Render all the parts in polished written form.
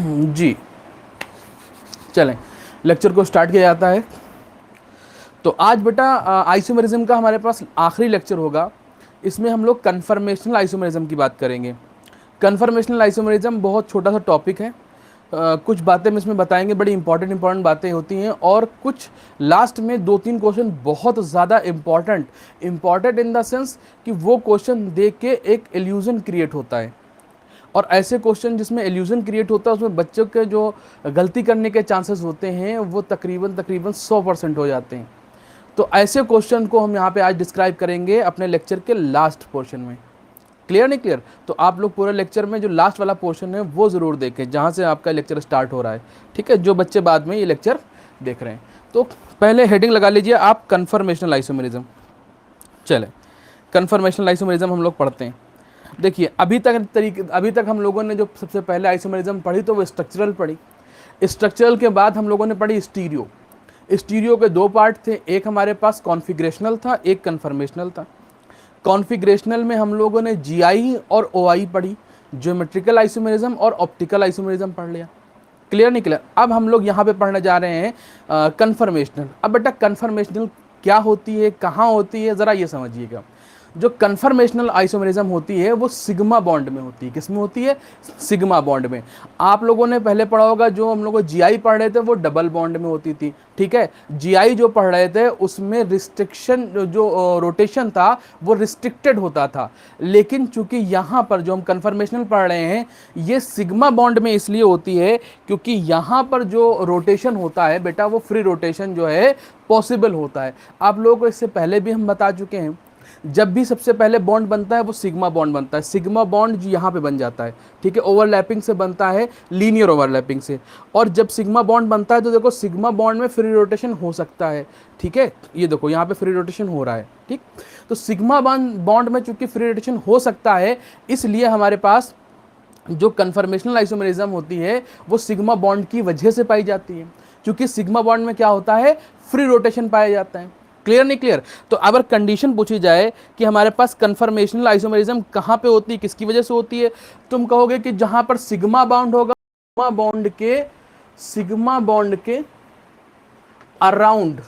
जी, चलें, लेक्चर को स्टार्ट किया जाता है। तो आज बेटा आइसोमेरिज्म का हमारे पास आखिरी लेक्चर होगा। इसमें हम लोग कन्फर्मेशनल आइसोमेरिज्म की बात करेंगे। कन्फर्मेशनल आइसोमेरिज्म बहुत छोटा सा टॉपिक है। कुछ बातें हम इसमें बताएंगे, बड़ी इंपॉर्टेंट बातें होती हैं, और कुछ लास्ट में 2-3 क्वेश्चन बहुत ज़्यादा इंपॉर्टेंट इन द सेंस कि वो क्वेश्चन देख के एक इल्यूजन क्रिएट होता है। और ऐसे क्वेश्चन जिसमें इल्यूजन क्रिएट होता है उसमें बच्चों के जो गलती करने के चांसेस होते हैं वो तकरीबन 100% हो जाते हैं। तो ऐसे क्वेश्चन को हम यहाँ पे आज डिस्क्राइब करेंगे अपने लेक्चर के लास्ट पोर्शन में। क्लियर नहीं क्लियर? तो आप लोग पूरे लेक्चर में जो लास्ट वाला पोर्शन है वो ज़रूर देखें, जहाँ से आपका लेक्चर स्टार्ट हो रहा है। ठीक है, जो बच्चे बाद में ये लेक्चर देख रहे हैं। तो पहले हेडिंग लगा लीजिए आप, कन्फर्मेशनल आइसोमेरिज्म। चले, कन्फर्मेशनल आइसोमेरिज्म हम लोग पढ़ते हैं। देखिए, अभी तक हम लोगों ने जो सबसे पहले आइसोमेरिज्म पढ़ी तो वो स्ट्रक्चरल पढ़ी। स्ट्रक्चरल के बाद हम लोगों ने पढ़ी स्टीरियो। स्टीरियो के 2 पार्ट थे, एक हमारे पास कॉन्फिग्रेशनल था, एक कन्फर्मेशनल था। कॉन्फिग्रेशनल में हम लोगों ने जीआई और ओआई पढ़ी, ज्योमेट्रिकल आइसोमेरिज्म और ऑप्टिकल आइसोमेरिज्म पढ़ लिया। क्लियर नहीं क्लियर? अब हम लोग यहाँ पे पढ़ने जा रहे हैं कन्फर्मेशनल। अब बेटा कन्फर्मेशनल क्या होती है, कहाँ होती है, ज़रा ये समझिएगा। जो कन्फर्मेशनल आइसोमेरिज्म होती है वो सिग्मा बॉन्ड में होती है। किसमें होती है? सिग्मा बॉन्ड में। आप लोगों ने पहले पढ़ा होगा, जो हम लोग जीआई पढ़ रहे थे वो डबल बॉन्ड में होती थी। ठीक है, जीआई जो पढ़ रहे थे उसमें रिस्ट्रिक्शन, जो रोटेशन था वो रिस्ट्रिक्टेड होता था। लेकिन चूंकि यहाँ पर जो हम कन्फर्मेशनल पढ़ रहे हैं ये सिग्मा बॉन्ड में इसलिए होती है क्योंकि यहाँ पर जो रोटेशन होता है बेटा वो फ्री रोटेशन जो है पॉसिबल होता है। आप लोगों को इससे पहले भी हम बता चुके हैं, जब भी सबसे पहले बॉन्ड बनता है वो सिग्मा बॉन्ड बनता है। सिग्मा बॉन्ड यहाँ पे बन जाता है, ठीक है, ओवरलैपिंग से बनता है, लीनियर ओवरलैपिंग से। और जब सिग्मा बॉन्ड बनता है तो देखो सिग्मा बॉन्ड में फ्री रोटेशन हो सकता है। ठीक है, ये देखो यहाँ पे फ्री रोटेशन हो रहा है। ठीक, तो सिग्मा बॉन्ड में चूंकि फ्री रोटेशन हो सकता है, इसलिए हमारे पास जो कन्फर्मेशनल आइसोमेरिज्म होती है वो सिग्मा बॉन्ड की वजह से पाई जाती है। क्योंकि सिग्मा बॉन्ड में क्या होता है, फ्री रोटेशन पाया जाता है। क्लियर नहीं क्लियर? तो अगर कंडीशन पूछी जाए कि हमारे पास कन्फर्मेशनल आइसोमेरिज्म कहाँ पे होती है, किसकी वजह से होती है, तुम कहोगे कि जहां पर सिग्मा बॉन्ड होगा, सिग्मा बॉन्ड के अराउंड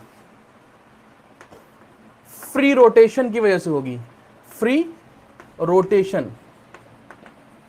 फ्री रोटेशन की वजह से होगी। फ्री रोटेशन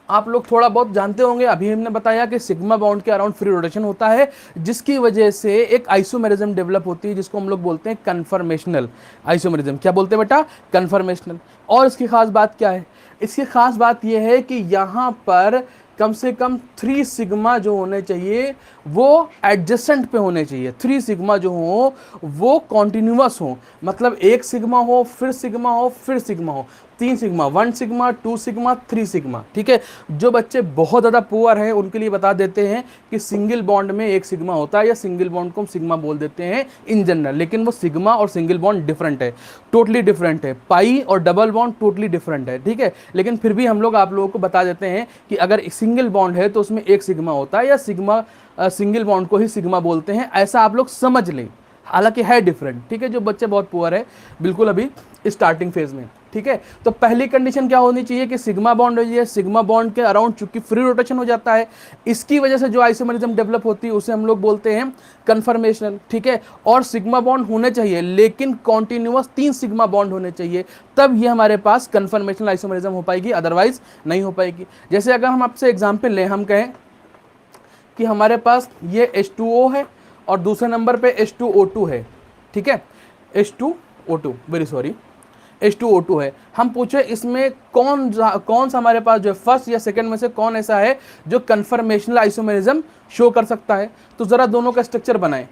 आप लोग थोड़ा बहुत जानते होंगे, अभी हमने बताया कि सिग्मा बॉन्ड के अराउंड फ्री रोटेशन होता है, जिसकी वजह से एक आइसोमेरिज्म डेवलप होती है जिसको हम लोग बोलते हैं कन्फर्मेशनल आइसोमेरिज्म। क्या बोलते हैं बेटा? कन्फर्मेशनल। और इसकी खास बात क्या है? इसकी खास बात यह है कि यहाँ पर कम से कम 3 सिग्मा जो होने चाहिए वो एडजेसेंट पे होने चाहिए। 3 सिग्मा जो हो वो कॉन्टिन्यूअस हो, मतलब 1 सिग्मा हो, फिर सिग्मा हो, फिर सिग्मा हो। 3 सिग्मा, 1 सिग्मा, 2 सिग्मा, 3 सिग्मा। ठीक है, जो बच्चे बहुत ज़्यादा पुअर हैं उनके लिए बता देते हैं कि सिंगल बॉन्ड में 1 सिग्मा होता है, या सिंगल बॉन्ड को हम सिग्मा बोल देते हैं इन जनरल, लेकिन वो सिग्मा और सिंगल बॉन्ड डिफरेंट है, टोटली डिफरेंट है। पाई और डबल बॉन्ड टोटली डिफरेंट है। ठीक है, लेकिन फिर भी हम लोग आप लोगों को बता देते हैं कि अगर सिंगल बॉन्ड है तो उसमें 1 सिग्मा होता है, या सिंगल बॉन्ड को ही सिग्मा बोलते हैं, ऐसा आप लोग समझ लें। हालांकि है डिफरेंट। ठीक है, जो बच्चे बहुत पुअर है बिल्कुल अभी स्टार्टिंग फेज में। ठीक है, तो पहली कंडीशन क्या होनी चाहिए कि सिग्मा बॉन्ड हो जाए, सिग्मा बॉन्ड के अराउंड चूंकि फ्री रोटेशन हो जाता है, इसकी वजह से जो आइसोमेरिज्म डेवलप होती है उसे हम लोग बोलते हैं कन्फर्मेशनल। ठीक है, और सिग्मा बॉन्ड होने चाहिए लेकिन कॉन्टिन्यूअस 3 सिग्मा बॉन्ड होने चाहिए, तब ये हमारे पास कन्फर्मेशनल आइसोमेरिज्म हो पाएगी, अदरवाइज नहीं हो पाएगी। जैसे अगर हम आपसे एग्जाम्पल लें, हम कहें कि हमारे पास ये H2O है और दूसरे नंबर पे H2O2 है। ठीक है, H2O2, वेरी सॉरी, H2O2 है। हम पूछे इसमें कौन सा हमारे पास जो फर्स्ट या सेकंड में से कौन ऐसा है जो कन्फर्मेशनल आइसोमेरिज्म शो कर सकता है, तो जरा दोनों का स्ट्रक्चर बनाएं।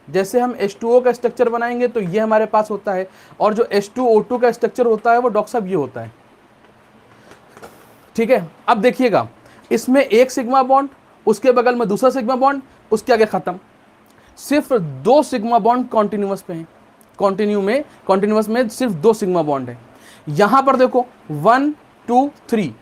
जैसे हम H2O का स्ट्रक्चर बनाएंगे तो ये हमारे पास होता है, और जो H2O2 का स्ट्रक्चर होता है वो डॉक्टर साहब ये होता है। ठीक है, अब देखिएगा, इसमें 1 सिग्मा बॉन्ड, उसके बगल में दूसरा सिग्मा बॉन्ड, उसके आगे खत्म। सिर्फ 2 सिग्मा बॉन्ड कॉन्टिन्यूअस पे हैं। कॉन्टिन्यूअस में सिर्फ 2 सिग्मा बॉन्ड है। यहां पर देखो 1 2 3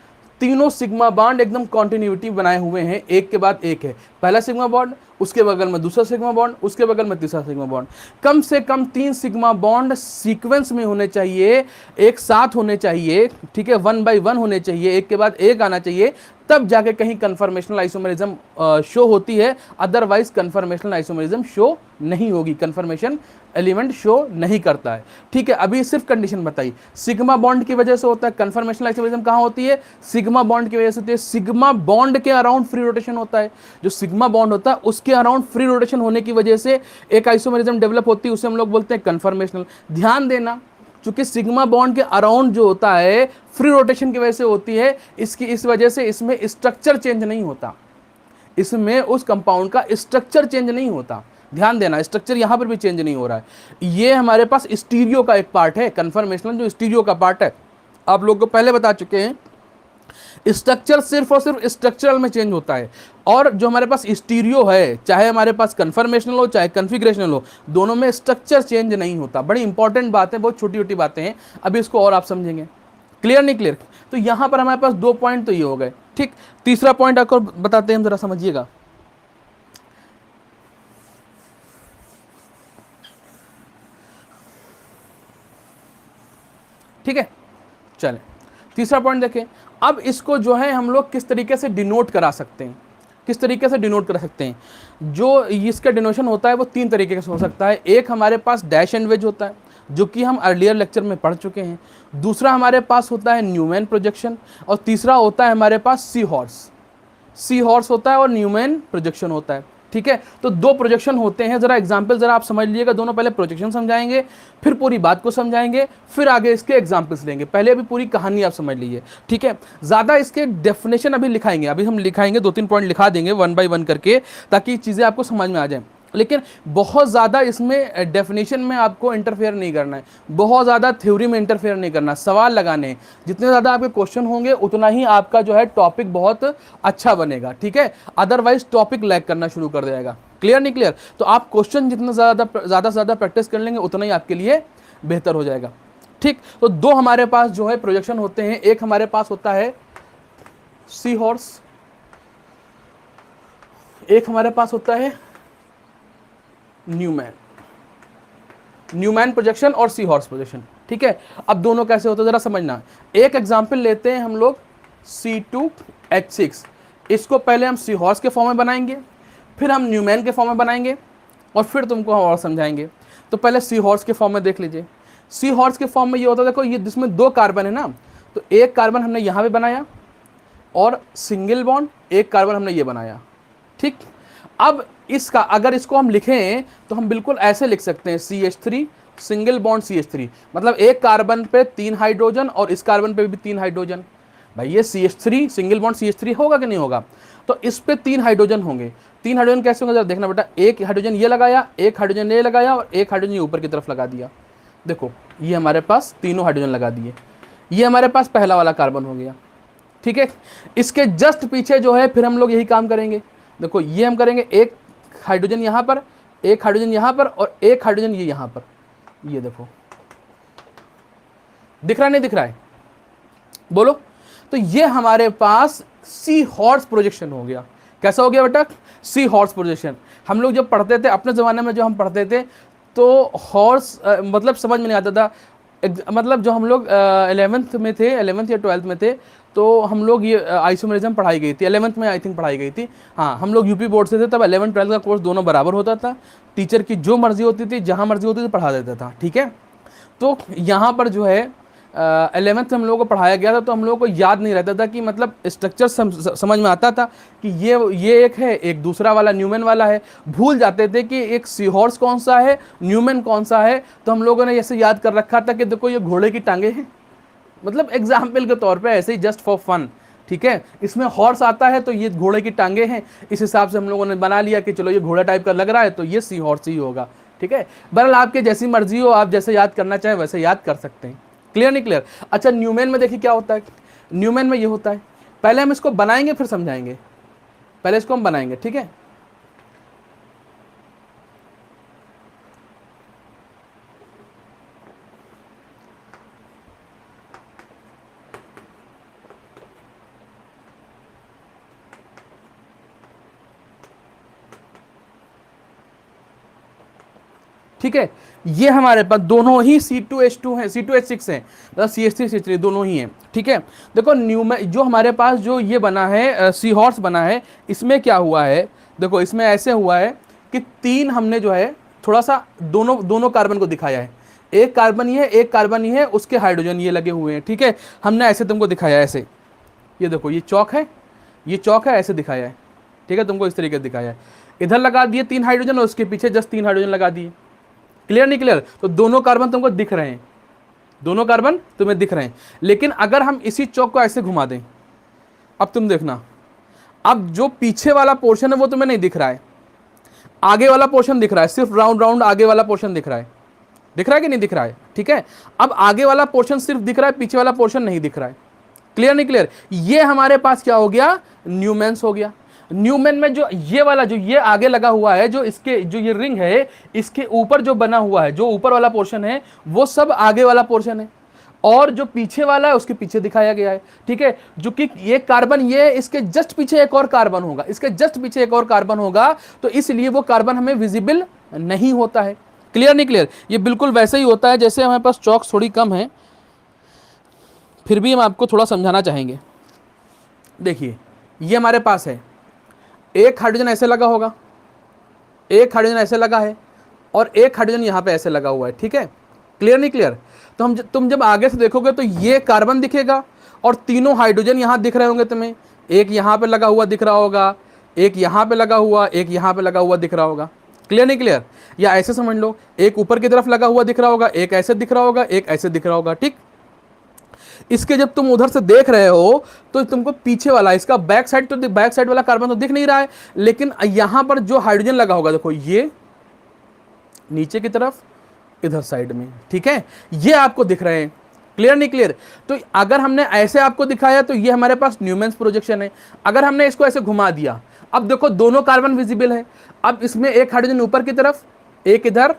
तीनों सिग्मा बॉन्ड एकदम कॉन्टिन्यूटी बनाए हुए हैं, एक के बाद एक है। पहला सिग्मा बॉन्ड, उसके बगल में दूसरा सिग्मा बॉन्ड, उसके बगल में तीसरा सिग्मा बॉन्ड। कम से कम 3 सिग्मा बॉन्ड सीक्वेंस में होने चाहिए, एक साथ होने चाहिए, ठीक है, 1 बाय 1 होने चाहिए, एक के बाद एक आना चाहिए, तब जाके कहीं कन्फर्मेशनल आइसोमेरिज्म शो होती है। अदरवाइज कन्फर्मेशनल आइसोमेरिज्म शो नहीं होगी, कन्फर्मेशन एलिमेंट शो नहीं करता है। ठीक है, अभी सिर्फ कंडीशन बताई, सिग्मा बॉन्ड की वजह से होता है कन्फर्मेशनल आइसोमेरिज्म। कहां होती है? सिग्मा बॉन्ड की वजह से होती है। सिग्मा बॉन्ड के अराउंड फ्री रोटेशन होता है, जो सिग्मा बॉन्ड होता है उसके अराउंड फ्री रोटेशन होने की वजह से एक आइसोमेरिज्म डेवलप होती है, उसे हम लोग बोलते हैं कन्फर्मेशनल। ध्यान देना, चूंकि सिग्मा बॉन्ड के अराउंड जो होता है फ्री रोटेशन की वजह से होती है, इसकी इस वजह से इसमें स्ट्रक्चर चेंज नहीं होता, इसमें उस कंपाउंड का स्ट्रक्चर चेंज नहीं होता। ध्यान देना, स्ट्रक्चर यहां पर भी चेंज नहीं हो रहा है। ये हमारे पास स्टीरियो का एक पार्ट है, कन्फर्मेशनल जो स्टीरियो का पार्ट है, आप लोग को पहले बता चुके हैं। स्ट्रक्चर सिर्फ और सिर्फ स्ट्रक्चरल में चेंज होता है, और जो हमारे पास स्टीरियो है, चाहे हमारे पास कन्फर्मेशनल हो चाहे कन्फिग्रेशनल हो, दोनों में स्ट्रक्चर चेंज नहीं होता। बड़ी इंपॉर्टेंट बात है, बहुत छोटी छोटी बातें हैं, अभी इसको और आप समझेंगे। क्लियर नहीं क्लियर? तो यहां पर हमारे पास 2 पॉइंट तो ये हो गए। ठीक, तीसरा पॉइंट आपको बताते हैं हम, जरा समझिएगा। ठीक है, चलें तीसरा पॉइंट देखें। अब इसको जो है हम लोग किस तरीके से डिनोट करा सकते हैं, किस तरीके से डिनोट कर सकते हैं। जो इसका डिनोशन होता है वो 3 तरीके से हो सकता है। एक हमारे पास डैश एंड वेज होता है, जो कि हम अर्लियर लेक्चर में पढ़ चुके हैं। दूसरा हमारे पास होता है न्यूमैन प्रोजेक्शन, और तीसरा होता है हमारे पास सी हॉर्स। सी हॉर्स होता है और न्यूमैन प्रोजेक्शन होता है। ठीक है, तो 2 प्रोजेक्शन होते हैं। जरा एग्जांपल जरा आप समझ लीजिएगा, दोनों पहले प्रोजेक्शन समझाएंगे, फिर पूरी बात को समझाएंगे, फिर आगे इसके एग्जांपल्स लेंगे। पहले अभी पूरी कहानी आप समझ लीजिए। ठीक है, ज्यादा इसके डेफिनेशन अभी लिखाएंगे, अभी हम लिखाएंगे 2-3 पॉइंट लिखा देंगे 1 बाय 1 करके, ताकि चीजें आपको समझ में आ जाए। लेकिन बहुत ज़्यादा इसमें डेफिनेशन में आपको इंटरफेयर नहीं करना है, बहुत ज़्यादा थ्योरी में इंटरफेयर नहीं करना, सवाल लगाने हैं। जितने ज़्यादा आपके क्वेश्चन होंगे उतना ही आपका जो है टॉपिक बहुत अच्छा बनेगा। ठीक है, अदरवाइज टॉपिक लैग करना शुरू कर देगा। क्लियर नहीं क्लियर? तो आप क्वेश्चन जितना ज़्यादा से ज़्यादा प्रैक्टिस कर लेंगे उतना ही आपके लिए बेहतर हो जाएगा। ठीक, तो 2 हमारे पास जो है प्रोजेक्शन होते हैं। एक हमारे पास होता है सी हॉर्स, एक हमारे पास होता है न्यूमैन, न्यूमैन प्रोजेक्शन और सी हॉर्स प्रोजेक्शन। ठीक है, अब दोनों कैसे होते हैं जरा समझना। एक एग्जांपल लेते हैं हम लोग C2H6, इसको पहले हम सी हॉर्स के फॉर्म में बनाएंगे, फिर हम न्यूमैन के फॉर्म में बनाएंगे, और फिर तुमको हम और समझाएंगे। तो पहले सी हॉर्स के फॉर्म में देख लीजिए। सी हॉर्स के फॉर्म में ये होता है, देखो ये जिसमें 2 कार्बन है ना, तो एक कार्बन हमने यहाँ पे बनाया और सिंगल बॉन्ड, एक कार्बन हमने ये बनाया। ठीक, अब इसका अगर इसको हम लिखें तो हम बिल्कुल ऐसे लिख सकते हैं CH3 सिंगल बॉन्ड CH3, मतलब एक कार्बन पे 3 हाइड्रोजन और इस कार्बन पे भी 3 हाइड्रोजन। भाई ये CH3 सिंगल बॉन्ड CH3 होगा कि नहीं होगा? तो इस पे 3 हाइड्रोजन होंगे। 3 हाइड्रोजन कैसे होंगे जरा देखना बेटा, एक हाइड्रोजन ये लगाया, एक हाइड्रोजन ये लगाया, और एक हाइड्रोजन ये ऊपर की तरफ लगा दिया। देखो ये हमारे पास तीनों हाइड्रोजन लगा दिए, ये हमारे पास पहला वाला कार्बन हो गया। ठीक है, इसके जस्ट पीछे जो है फिर हम लोग यही काम करेंगे। देखो ये हम करेंगे, एक हाइड्रोजन यहां पर, एक हाइड्रोजन यहां पर, और एक हाइड्रोजन ये यहां पर। ये देखो दिख रहा नहीं दिख रहा है? बोलो। तो ये हमारे पास सी हॉर्स प्रोजेक्शन हो गया। कैसा हो गया बेटा? Sea horse projection. हम लोग जब पढ़ते थे अपने जमाने में, जो हम पढ़ते थे तो हॉर्स मतलब समझ में नहीं आता था। मतलब जो हम लोग 11th में थे, 11th या 12th में थे, तो हम लोग ये आइसोमेरिज्म पढ़ाई गई थी 11th में, आई थिंक पढ़ाई गई थी। हाँ, हम लोग यूपी बोर्ड से थे, तब 11th 12th का कोर्स दोनों बराबर होता था। टीचर की जो मर्जी होती थी, जहाँ मर्जी होती थी पढ़ा देता था। ठीक है, तो यहाँ पर जो है 11th में हम लोगों को पढ़ाया गया था, तो हम लोगों को याद नहीं रहता था कि मतलब स्ट्रक्चर समझ में आता था कि ये एक है, एक दूसरा वाला न्यूमैन वाला है। भूल जाते थे कि एक सी हॉर्स कौन सा है, न्यूमैन कौन सा है। तो हम लोगों ने ऐसे याद कर रखा था कि देखो ये घोड़े की टांगे हैं, मतलब एग्जाम्पल के तौर पे, ऐसे ही जस्ट फॉर फन। ठीक है, इसमें हॉर्स आता है तो ये घोड़े की टांगे हैं, इस हिसाब से हम लोगों ने बना लिया कि चलो ये घोड़ा टाइप का लग रहा है तो ये सी हॉर्स ही होगा। ठीक है, बहरहाल आपके जैसी मर्जी हो, आप जैसे याद करना चाहें वैसे याद कर सकते हैं। क्लियर नहीं क्लियर? अच्छा, न्यूमैन में देखिए क्या होता है। न्यूमैन में ये होता है, पहले हम इसको बनाएंगे फिर समझाएंगे। पहले इसको हम बनाएंगे, ठीक है। ठीक है, ये हमारे पास दोनों ही C2H2 है, C2H6 है, मतलब CH3 दोनों ही है। ठीक है, देखो न्यूमेन जो हमारे पास जो ये बना है सी हॉर्स बना है, इसमें क्या हुआ है, देखो इसमें ऐसे हुआ है कि तीन हमने जो है थोड़ा सा दोनों दोनों कार्बन को दिखाया है, एक कार्बन ये है, एक कार्बन ये है, उसके हाइड्रोजन ये लगे हुए हैं। ठीक है, हमने ऐसे तुमको दिखाया है, ऐसे ये देखो ये चौक है, ये चौक है, ऐसे दिखाया है। ठीक है, तुमको इस तरीके से दिखाया है, इधर लगा दिए 3 हाइड्रोजन और उसके पीछे जस्ट 3 हाइड्रोजन लगा दिए। क्लियर नहीं क्लियर? तो दोनों कार्बन तुमको दिख रहे हैं, दोनों कार्बन तुम्हें दिख रहे हैं। लेकिन अगर हम इसी चौक को ऐसे घुमा दें, अब तुम देखना, अब जो पीछे वाला पोर्शन है वो तुम्हें नहीं दिख रहा है, आगे वाला पोर्शन दिख रहा है, सिर्फ राउंड राउंड आगे वाला पोर्शन दिख रहा है। दिख रहा है कि नहीं दिख रहा है? ठीक है, अब आगे वाला पोर्शन सिर्फ दिख रहा है, पीछे वाला पोर्शन नहीं दिख रहा है। क्लियर नहीं क्लियर? ये हमारे पास क्या हो गया, न्यूमेंस हो गया। न्यूमेन में जो ये वाला जो ये आगे लगा हुआ है, जो इसके जो ये रिंग है, इसके ऊपर जो बना हुआ है, जो ऊपर वाला पोर्शन है वो सब आगे वाला पोर्शन है, और जो पीछे वाला है उसके पीछे दिखाया गया है। ठीक है, जो कि ये कार्बन ये इसके जस्ट पीछे एक और कार्बन होगा, इसके जस्ट पीछे एक और कार्बन होगा, तो इसलिए वो कार्बन हमें विजिबल नहीं होता है। क्लियर नहीं क्लियर? ये बिल्कुल वैसे ही होता है जैसे हमारे पास चौक थोड़ी कम है, फिर भी हम आपको थोड़ा समझाना चाहेंगे। देखिए ये हमारे पास है, एक हाइड्रोजन ऐसे लगा होगा, एक हाइड्रोजन ऐसे लगा है, और एक हाइड्रोजन यहां पे ऐसे लगा हुआ है। ठीक है, क्लियर नहीं क्लियर? तो तुम जब आगे से देखोगे तो ये कार्बन दिखेगा और तीनों हाइड्रोजन यहां दिख रहे होंगे तुम्हें, एक यहां पे लगा हुआ दिख रहा होगा, एक यहां पे लगा हुआ, एक यहां पे लगा हुआ दिख रहा होगा। क्लियर नहीं क्लियर? या ऐसे समझ लो, एक ऊपर की तरफ लगा हुआ दिख रहा होगा, एक ऐसे दिख रहा होगा, एक ऐसे दिख रहा होगा। ठीक, इसके जब तुम उधर से देख रहे हो तो तुमको पीछे वाला इसका बैक साइड, तो बैक साइड वाला कार्बन तो दिख नहीं रहा है, लेकिन यहां पर जो हाइड्रोजन लगा होगा, देखो ये नीचे की तरफ इधर साइड में, ठीक है, ये आपको दिख रहे हैं। क्लियर नहीं क्लियर? तो अगर हमने ऐसे आपको दिखाया तो ये हमारे पास न्यूमेंस प्रोजेक्शन है। अगर हमने इसको ऐसे घुमा दिया, अब देखो दोनों कार्बन विजिबल है, अब इसमें एक हाइड्रोजन ऊपर की तरफ, एक इधर,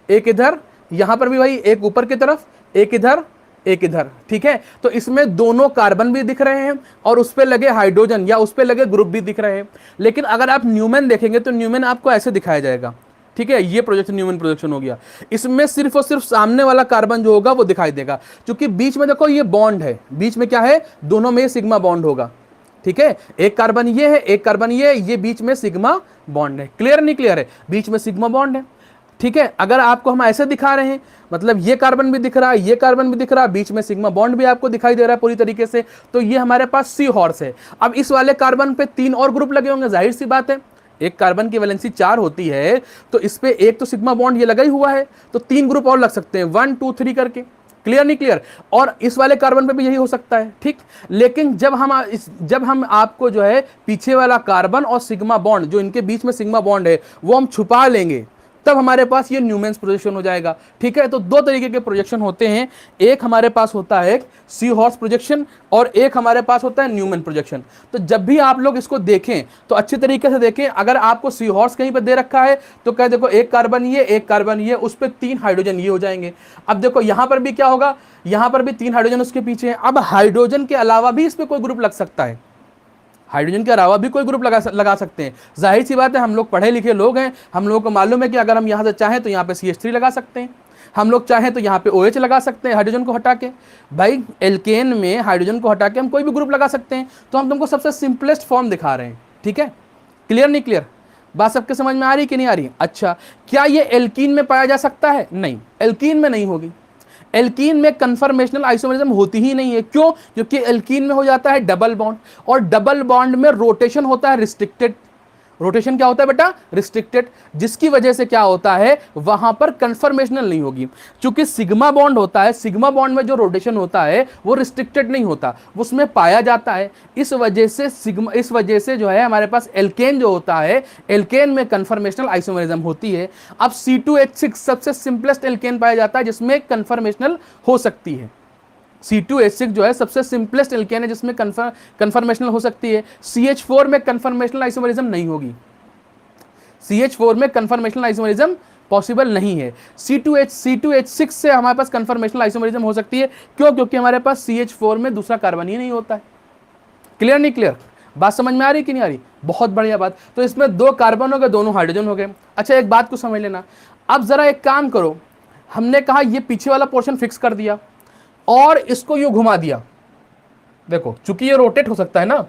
एक इधर, यहां पर भी भाई एक ऊपर की तरफ, एक इधर, एक इधर। ठीक है, तो इसमें दोनों कार्बन भी दिख रहे हैं और उस पे लगे हाइड्रोजन या उस पे लगे ग्रुप भी दिख रहे हैं। लेकिन अगर आप न्यूमेन देखेंगे तो न्यूमेन आपको ऐसे दिखाया जाएगा। ठीक है, ये प्रोजेक्शन न्यूमेन प्रोजेक्शन हो गया। इसमें सिर्फ और सिर्फ सामने वाला कार्बन जो होगा वो दिखाई देगा, क्योंकि बीच में देखो ये बॉन्ड है, बीच में क्या है, दोनों में सिग्मा बॉन्ड होगा। ठीक है, एक कार्बन ये है, एक कार्बन ये बीच में सिग्मा बॉन्ड है। क्लियर नहीं क्लियर है? बीच में सिग्मा बॉन्ड है। ठीक है, अगर आपको हम ऐसे दिखा रहे हैं, मतलब ये कार्बन भी दिख रहा है, ये कार्बन भी दिख रहा है, बीच में सिग्मा बॉन्ड भी आपको दिखाई दे रहा है पूरी तरीके से, तो ये हमारे पास सी हॉर्स है। अब इस वाले कार्बन पे 3 और ग्रुप लगे होंगे, जाहिर सी बात है, एक कार्बन की वैलेंसी 4 होती है, तो इस पे एक तो सिग्मा बॉन्ड ये लगा ही हुआ है, तो 3 ग्रुप और लग सकते हैं, 1 2 3 करके। क्लियर नहीं क्लियर? और इस वाले कार्बन पे भी यही हो सकता है। ठीक, लेकिन जब हम आपको जो है पीछे वाला कार्बन और सिग्मा बॉन्ड, जो इनके बीच में सिग्मा बॉन्ड है, वो हम छुपा लेंगे, तब हमारे पास ये न्यूमेंस प्रोजेक्शन हो जाएगा। ठीक है, तो 2 तरीके के प्रोजेक्शन होते हैं, एक हमारे पास होता है सी हॉर्स प्रोजेक्शन और एक हमारे पास होता है न्यूमेन प्रोजेक्शन। तो जब भी आप लोग इसको देखें तो अच्छी तरीके से देखें। अगर आपको सी हॉर्स कहीं पर दे रखा है तो कह देखो एक कार्बन ये, एक कार्बन ये, उस पर 3 हाइड्रोजन ये हो जाएंगे। अब देखो यहां पर भी क्या होगा, यहां पर भी 3 हाइड्रोजन उसके पीछे है। अब हाइड्रोजन के अलावा भी इस पर कोई ग्रुप लग सकता है, हाइड्रोजन के अलावा भी कोई ग्रुप लगा सकते हैं। जाहिर सी बात है, हम लोग पढ़े लिखे लोग हैं, हम लोगों को मालूम है कि अगर हम यहाँ से चाहें तो यहाँ पे CH3 लगा सकते हैं, हम लोग चाहें तो यहाँ पे OH लगा सकते हैं हाइड्रोजन को हटा के। भाई एल्केन में हाइड्रोजन को हटा के हम कोई भी ग्रुप लगा सकते हैं, तो हम तुमको सबसे सिंपलेस्ट फॉर्म दिखा रहे हैं। ठीक है, क्लियर नहीं क्लियर? बात सबके समझ में आ रही कि नहीं आ रही? अच्छा, क्या ये एल्कीन में पाया जा सकता है? नहीं, एल्कीन में नहीं होगी। एल्कीन में कन्फर्मेशनल आइसोमरिज्म होती ही नहीं है। क्यों? क्योंकि एल्कीन में हो जाता है डबल बॉन्ड, और डबल बॉन्ड में रोटेशन होता है रिस्ट्रिक्टेड। रोटेशन क्या होता है बेटा? रिस्ट्रिक्टेड, जिसकी वजह से क्या होता है, वहां पर कन्फर्मेशनल नहीं होगी। क्योंकि सिग्मा बॉन्ड होता है, सिग्मा बॉन्ड में जो रोटेशन होता है वो रिस्ट्रिक्टेड नहीं होता, उसमें पाया जाता है। इस वजह से जो है हमारे पास एल्केन जो होता है, एल्केन में कन्फर्मेशनल आइसोमरिज्म होती है। अब C2H6 सबसे सिंपलेस्ट एल्केन पाया जाता है जिसमें कन्फर्मेशनल हो सकती है। C2H6 जो है सबसे सिंपलेस्ट एल्केन है जिसमें कन्फर्मेशनल हो सकती है। CH4 में कन्फर्मेशनल आइसोमरिज्म नहीं होगी, CH4 में कन्फर्मेशनल आइसोमरिज्म पॉसिबल नहीं है। C2H6 से हमारे पास कन्फर्मेशनल आइसोमरिज्म हो सकती है। क्यों? क्योंकि हमारे पास CH4 में दूसरा कार्बन ही नहीं होता है। क्लियर नहीं क्लियर? बात समझ में आ रही कि नहीं आ रही? बहुत बढ़िया बात। तो इसमें 2 कार्बन हो गए, दोनों हाइड्रोजन हो गए। अच्छा, एक बात को समझ लेना, अब जरा एक काम करो, हमने कहा ये पीछे वाला पोर्शन फिक्स कर दिया और इसको यूं घुमा दिया। देखो चूंकि ये रोटेट हो सकता है ना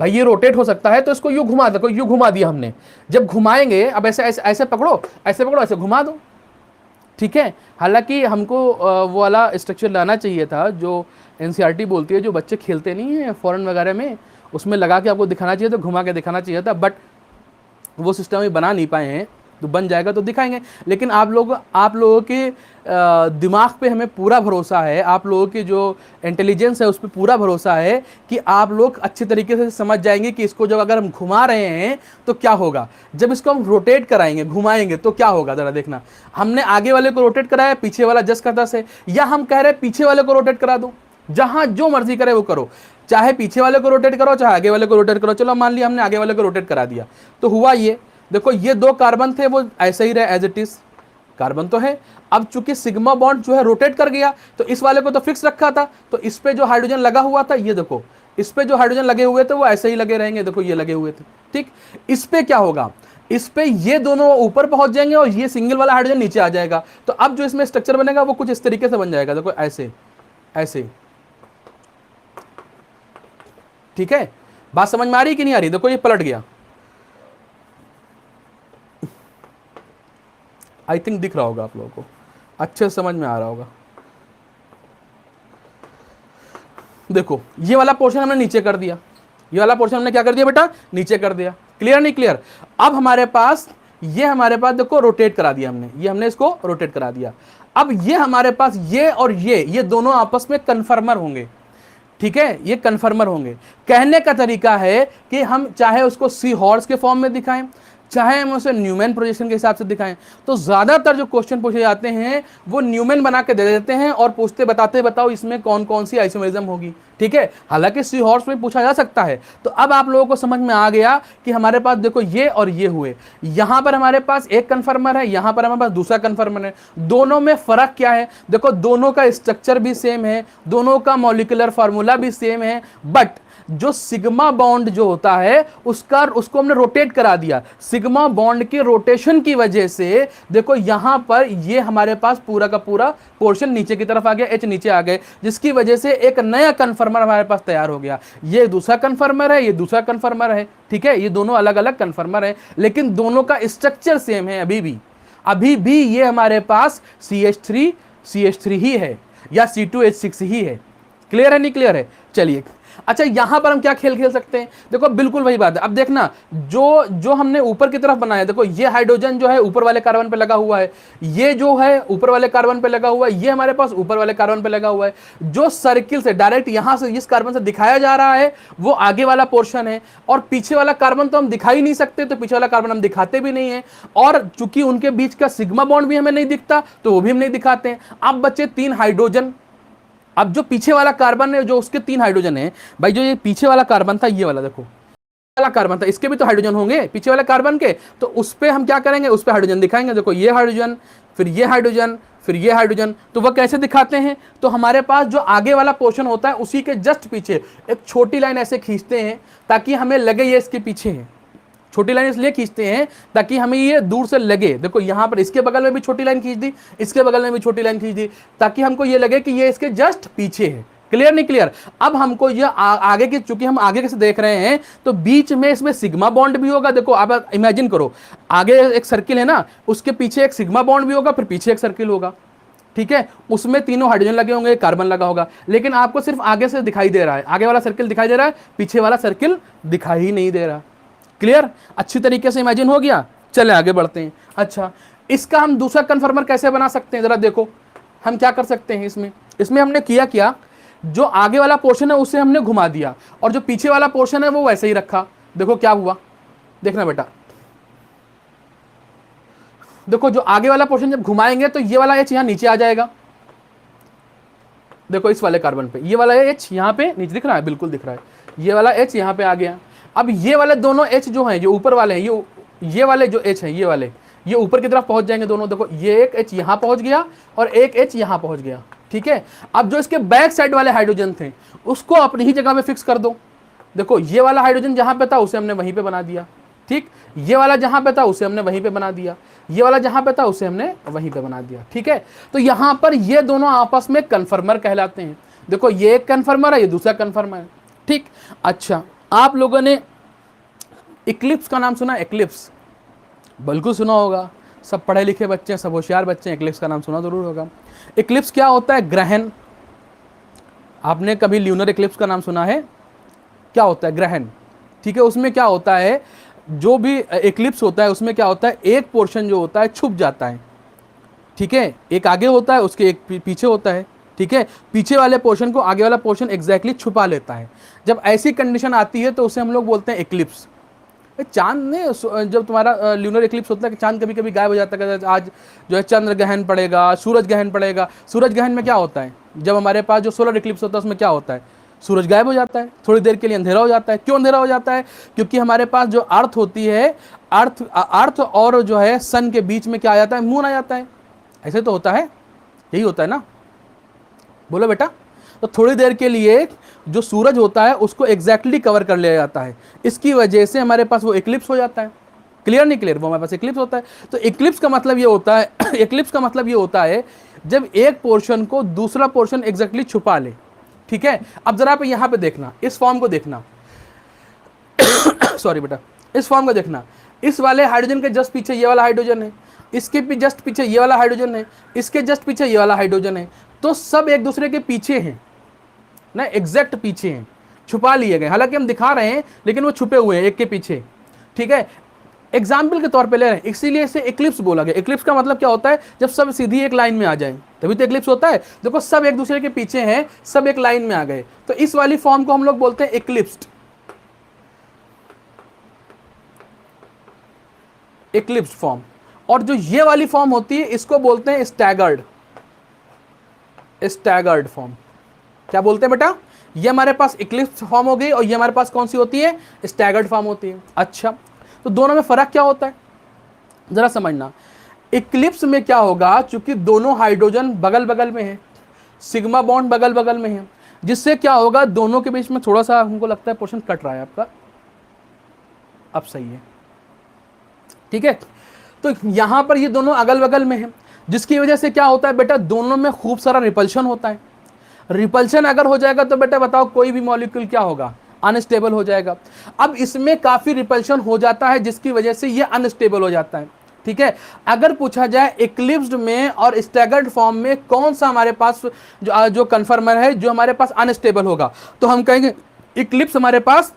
भाई, ये रोटेट हो सकता है, तो इसको यूं घुमा, देखो यूं घुमा दिया हमने। जब घुमाएंगे, अब ऐसे ऐसे ऐसे पकड़ो, ऐसे पकड़ो, ऐसे घुमा दो, ठीक है। हालांकि हमको वो वाला स्ट्रक्चर लाना चाहिए था जो एनसीईआरटी बोलती है, जो बच्चे खेलते नहीं है फॉरेन वगैरह में, उसमें लगा के आपको दिखाना चाहिए था, घुमा के दिखाना चाहिए था, बट वो सिस्टम ही बना नहीं पाए हैं। तो बन जाएगा तो दिखाएंगे। लेकिन आप लोगों के दिमाग पे हमें पूरा भरोसा है, आप लोगों की जो इंटेलिजेंस है उस पर पूरा भरोसा है कि आप लोग अच्छे तरीके से समझ जाएंगे कि इसको जब अगर हम घुमा रहे हैं तो क्या होगा, जब इसको हम रोटेट कराएंगे, घुमाएंगे तो क्या होगा। जरा देखना, हमने आगे वाले को रोटेट कराया, पीछे वाला जस का तस है, या हम कह रहे हैं पीछे वाले को रोटेट करा दो, जहां जो मर्जी करे वो करो, चाहे पीछे वाले को रोटेट करो चाहे आगे वाले को रोटेट करो। चलो मान लिया हमने आगे वाले को रोटेट करा दिया, तो हुआ ये, देखो ये दो कार्बन थे वो ऐसे ही रहे एज इट इज, कार्बन तो है। अब चूंकि सिग्मा बॉन्ड जो है रोटेट कर गया, तो इस वाले को तो फिक्स रखा था, तो इस पे जो हाइड्रोजन लगा हुआ था, ये देखो इस पे जो हाइड्रोजन लगे हुए थे वो ऐसे ही लगे रहेंगे, देखो ये लगे हुए थे, ठीक। इस पे क्या होगा, इस पे ये दोनों ऊपर पहुंच जाएंगे और ये सिंगल वाला हाइड्रोजन नीचे आ जाएगा। तो अब जो इसमें स्ट्रक्चर बनेगा वो कुछ इस तरीके से बन जाएगा, देखो ऐसे ऐसे, ठीक है। बात समझ में आ रही कि नहीं आ रही, देखो ये पलट गया, आई थिंक दिख रहा होगा आप लोगों को, अच्छे से समझ में आ रहा होगा। देखो ये वाला पोर्शन हमने नीचे कर दिया, ये वाला पोर्शन हमने क्या कर दिया बेटा, नीचे कर दिया। क्लियर नहीं क्लियर। अब हमारे पास देखो रोटेट करा दिया हमने, ये हमने इसको रोटेट करा दिया। अब ये हमारे पास ये और ये दोनों आपस में कन्फर्मर होंगे, ठीक है, ये कन्फर्मर होंगे। कहने का तरीका है कि हम चाहे उसको सी हॉर्स के फॉर्म में दिखाएं, चाहे हम उसे न्यूमैन प्रोजेक्शन के हिसाब से दिखाएं, तो ज्यादातर जो क्वेश्चन पूछे जाते हैं वो न्यूमैन बना के दे देते हैं और पूछते बताते बताओ इसमें कौन कौन सी आइसोमेरिज्म होगी, ठीक है। हालांकि सी हॉर्स में पूछा जा सकता है। तो अब आप लोगों को समझ में आ गया कि हमारे पास देखो ये और ये हुए, यहां पर हमारे पास एक कन्फर्मर है, यहां पर हमारे पास दूसरा कन्फर्मर है। दोनों में फर्क क्या है, देखो दोनों का स्ट्रक्चर भी सेम है, दोनों का मॉलिक्यूलर फार्मूला भी सेम है, बट जो सिग्मा बॉन्ड जो होता है उसको हमने रोटेट करा दिया। सिग्मा बॉन्ड के रोटेशन की वजह से देखो यहां पर ये हमारे पास पूरा का पूरा पोर्शन नीचे की तरफ आ गया, एच नीचे आ गए, जिसकी वजह से एक नया कन्फर्मर हमारे पास तैयार हो गया। ये दूसरा कन्फर्मर है, ये दूसरा कन्फर्मर है, ठीक है। ये दोनों अलग अलग कन्फर्मर है, लेकिन दोनों का स्ट्रक्चर सेम है। अभी भी ये हमारे पास CH3 ही है या C2H6 ही है। क्लियर है नहीं क्लियर है। चलिए अच्छा, यहां पर हम क्या खेल खेल सकते हैं, देखो बिल्कुल वही बात है। अब देखना जो हमने ऊपर की तरफ बनाया, देखो ये हाइड्रोजन जो है ऊपर वाले कार्बन पे लगा हुआ है, ये जो है ऊपर वाले कार्बन पे लगा हुआ है, ये हमारे पास ऊपर वाले कार्बन पे लगा हुआ है। जो सर्किल से डायरेक्ट यहां से इस कार्बन से दिखाया जा रहा है वो आगे वाला पोर्शन है, और पीछे वाला कार्बन तो हम दिखा ही नहीं सकते, तो पीछे वाला कार्बन हम दिखाते भी नहीं है। और चूंकि उनके बीच का सिग्मा बॉन्ड भी हमें नहीं दिखता तो वो भी हम नहीं दिखाते हैं। अब बच्चे 3 हाइड्रोजन। अब जो पीछे वाला कार्बन है, जो उसके 3 हाइड्रोजन है भाई, जो ये पीछे वाला कार्बन था, ये वाला देखो वाला कार्बन था, इसके भी तो हाइड्रोजन होंगे पीछे वाले कार्बन के, तो उस पे हम क्या करेंगे, उस पे हाइड्रोजन दिखाएंगे। देखो ये हाइड्रोजन, फिर ये हाइड्रोजन, फिर ये हाइड्रोजन। तो वह कैसे दिखाते हैं, तो हमारे पास जो आगे वाला पोर्शन होता है उसी के जस्ट पीछे एक छोटी लाइन ऐसे खींचते हैं ताकि हमें लगे ये इसके पीछे है। छोटी लाइन इसलिए खींचते हैं ताकि हमें ये दूर से लगे। देखो यहां पर इसके बगल में भी छोटी लाइन खींच दी, इसके बगल में भी छोटी लाइन खींच दी, ताकि हमको ये लगे कि ये इसके जस्ट पीछे है। क्लियर नहीं क्लियर। अब हमको ये आगे की, चूंकि हम आगे से देख रहे हैं तो बीच में इसमें सिग्मा बॉन्ड भी होगा। देखो आप इमेजिन करो, आगे एक सर्किल है ना, उसके पीछे एक सिग्मा बॉन्ड भी होगा, फिर पीछे एक सर्किल होगा, ठीक है। उसमें तीनों हाइड्रोजन लगे होंगे, कार्बन लगा होगा, लेकिन आपको सिर्फ आगे से दिखाई दे रहा है, आगे वाला सर्किल दिखाई दे रहा है, पीछे वाला सर्किल दिखाई ही नहीं दे रहा। क्लियर, अच्छी तरीके से इमेजिन हो गया। चले आगे बढ़ते हैं। अच्छा, इसका हम दूसरा कन्फर्मर कैसे बना सकते हैं, जरा देखो हम क्या कर सकते हैं। इसमें हमने किया, जो आगे वाला पोर्शन है उसे हमने घुमा दिया और जो पीछे वाला पोर्शन है वो वैसे ही रखा। देखो क्या हुआ, देखना बेटा, देखो जो आगे वाला पोर्शन जब घुमाएंगे तो ये वाला H यहां नीचे आ जाएगा। देखो इस वाले कार्बन पे ये वाला H यहां पे नीचे दिख रहा है, बिल्कुल दिख रहा है, ये वाला H यहां पे आ गया। अब ये वाले दोनों H जो हैं, जो ऊपर वाले हैं, ये वाले जो H हैं, ये वाले ये ऊपर की तरफ पहुंच जाएंगे दोनों। देखो ये एक H यहां पहुंच गया और एक H यहां पहुंच गया, ठीक है। अब जो इसके बैक साइड वाले हाइड्रोजन थे उसको अपनी ही जगह पे फिक्स कर दो। देखो ये वाला हाइड्रोजन जहां पे था उसे हमने वहीं पे बना दिया, ठीक, ये वाला जहां पे था उसे हमने वहीं पे बना दिया, ये वाला जहां पे था उसे हमने वहीं पे बना दिया। ठीक है, तो यहां पर ये दोनों आपस में कन्फर्मर कहलाते हैं। देखो ये एक कन्फर्मर है, ये दूसरा कन्फर्मर है। ठीक, अच्छा आप लोगों ने इक्लिप्स का नाम सुना? इक्लिप्स बिल्कुल सुना होगा, सब पढ़े लिखे बच्चे, सब होशियार बच्चे, इक्लिप्स का नाम सुना जरूर होगा। इक्लिप्स क्या होता है? ग्रहण। आपने कभी ल्यूनर इक्लिप्स का नाम सुना है? क्या होता है? ग्रहण। ठीक है, उसमें क्या होता है, जो भी इक्लिप्स होता है उसमें क्या होता है, एक पोर्शन जो होता है छुप जाता है। ठीक है, एक आगे होता है, उसके एक पीछे होता है। ठीक है, पीछे वाले पोर्शन को आगे वाला पोर्शन एग्जैक्टली छुपा लेता है। जब ऐसी कंडीशन आती है तो उसे हम लोग बोलते हैं इक्लिप्स। चांद ने जब तुम्हारा ल्यूनर इक्लिप्स होता है कि चांद कभी कभी गायब हो जाता है, आज जो है चंद्र ग्रहण पड़ेगा, सूरज ग्रहण पड़ेगा। सूरज ग्रहण में क्या होता है, जब हमारे पास जो सोलर इक्लिप्स होता है उसमें क्या होता है, सूरज गायब हो जाता है, थोड़ी देर के लिए अंधेरा हो जाता है। क्यों अंधेरा हो जाता है? क्योंकि हमारे पास जो अर्थ होती है, अर्थ और जो है सन के बीच में क्या आ जाता है, मून आ जाता है। ऐसे तो होता है, यही होता है ना, बोलो बेटा। तो थोड़ी देर के लिए जो सूरज होता है उसको एग्जैक्टली कवर कर लिया जाता है, इसकी वजह से हमारे पास वो इक्लिप्स हो जाता है। क्लियर नहीं क्लियर? वो हमारे पास इक्लिप्स होता है। तो इक्लिप्स का मतलब ये होता है इक्लिप्स का मतलब ये होता है जब एक पोर्शन को दूसरा पोर्शन एग्जैक्टली छुपा ले। ठीक है, अब जरा आप यहां पे देखना, इस फॉर्म को देखना सॉरी बेटा, इस फॉर्म को देखना। इस वाले हाइड्रोजन के जस्ट पीछे ये वाला हाइड्रोजन है, इसके भी जस्ट पीछे ये वाला हाइड्रोजन है, इसके जस्ट पीछे ये वाला हाइड्रोजन है। तो सब एक दूसरे के पीछे हैं ना, एग्जैक्ट पीछे हैं, छुपा लिए गए। हालांकि हम दिखा रहे हैं लेकिन वो छुपे हुए हैं एक के पीछे। ठीक है, एग्जाम्पल के तौर पे ले रहे हैं, इसीलिए इसे इक्लिप्स बोला गया। इक्लिप्स का मतलब क्या होता है, जब सब सीधी एक लाइन में आ जाए, तभी तो इक्लिप्स होता है। देखो सब एक दूसरे के पीछे हैं, सब एक लाइन में आ गए, तो इस वाली फॉर्म को हम लोग बोलते हैं इक्लिप्स्ड। Eclipse form. और जो ये वाली फॉर्म होती है इसको बोलते हैं स्टैगर्ड। स्टैगर्ड फॉर्म क्या बोलते हैं बेटा? ये हमारे पास इक्लिप्स फॉर्म हो गई और ये हमारे पास कौन सी होती है, स्टैगर्ड फॉर्म होती है। अच्छा, तो दोनों में फर्क क्या होता है जरा समझना। इक्लिप्स में क्या होगा, चूंकि दोनों हाइड्रोजन बगल बगल में है, सिग्मा बॉन्ड बगल बगल में है, जिससे क्या होगा, दोनों के बीच में थोड़ा सा हमको लगता है पोर्शन कट रहा है आपका, अब सही है। ठीक है, तो यहां पर ये दोनों अगल बगल में है, जिसकी वजह से क्या होता है बेटा, दोनों में खूब सारा रिपल्शन होता है। रिपल्शन अगर हो जाएगा तो बेटा बताओ कोई भी मॉलिक्यूल क्या होगा, अनस्टेबल हो जाएगा। अब इसमें काफी रिपल्शन हो जाता है जिसकी वजह से ये अनस्टेबल हो जाता है। ठीक है, अगर पूछा जाए इक्लिप्स्ड में और स्टैगर्ड फॉर्म में कौन सा हमारे पास जो कन्फर्मर है जो हमारे पास अनस्टेबल होगा, तो हम कहेंगे इक्लिप्स हमारे पास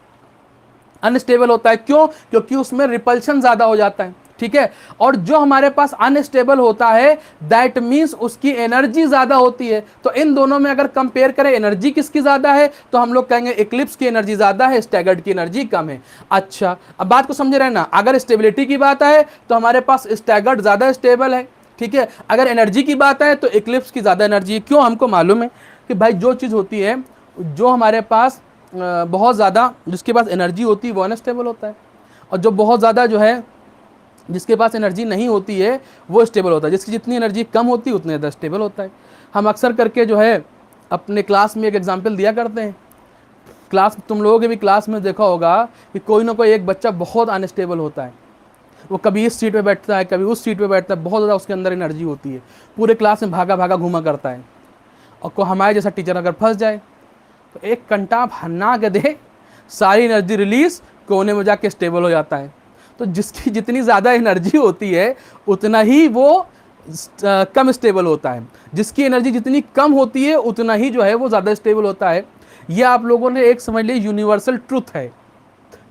अनस्टेबल होता है। क्यों? क्योंकि उसमें रिपल्शन ज्यादा हो जाता है। ठीक है, और जो हमारे पास अनस्टेबल होता है दैट मींस उसकी एनर्जी ज्यादा होती है। तो इन दोनों में अगर कंपेयर करें एनर्जी किसकी ज्यादा है, तो हम लोग कहेंगे इक्लिप्स की एनर्जी ज्यादा है, स्टैगर्ड की एनर्जी कम है। अच्छा, अब बात को समझे रहना, अगर स्टेबिलिटी की बात है तो हमारे पास स्टैगर्ड ज्यादा स्टेबल है। ठीक है, अगर एनर्जी की बात है तो इक्लिप्स की ज्यादा एनर्जी है। क्यों? हमको मालूम है कि भाई जो चीज होती है, जो हमारे पास बहुत ज़्यादा जिसके पास एनर्जी होती है वो अनस्टेबल होता है, और जो बहुत ज़्यादा जो है जिसके पास एनर्जी नहीं होती है वो स्टेबल होता है। जिसकी जितनी एनर्जी कम होती है उतने ज़्यादा स्टेबल होता है। हम अक्सर करके जो है अपने क्लास में एक एग्जांपल दिया करते हैं। क्लास, तुम लोगों के भी क्लास में देखा होगा कि कोई ना कोई एक बच्चा बहुत अनस्टेबल होता है, वो कभी इस सीट पे बैठता है कभी उस सीट पे बैठता है, बहुत ज़्यादा उसके अंदर एनर्जी होती है, पूरे क्लास में भागा भागा घूमा करता है। और को हमारे जैसा टीचर अगर फंस जाए तो एक घंटा भन्ना के दे, सारी एनर्जी रिलीज, कोने में जाके स्टेबल हो जाता है। तो जिसकी जितनी ज़्यादा एनर्जी होती है उतना ही वो कम स्टेबल होता है, जिसकी एनर्जी जितनी कम होती है उतना ही जो है वो ज़्यादा स्टेबल होता है। ये आप लोगों ने एक समझ लिया यूनिवर्सल ट्रुथ है।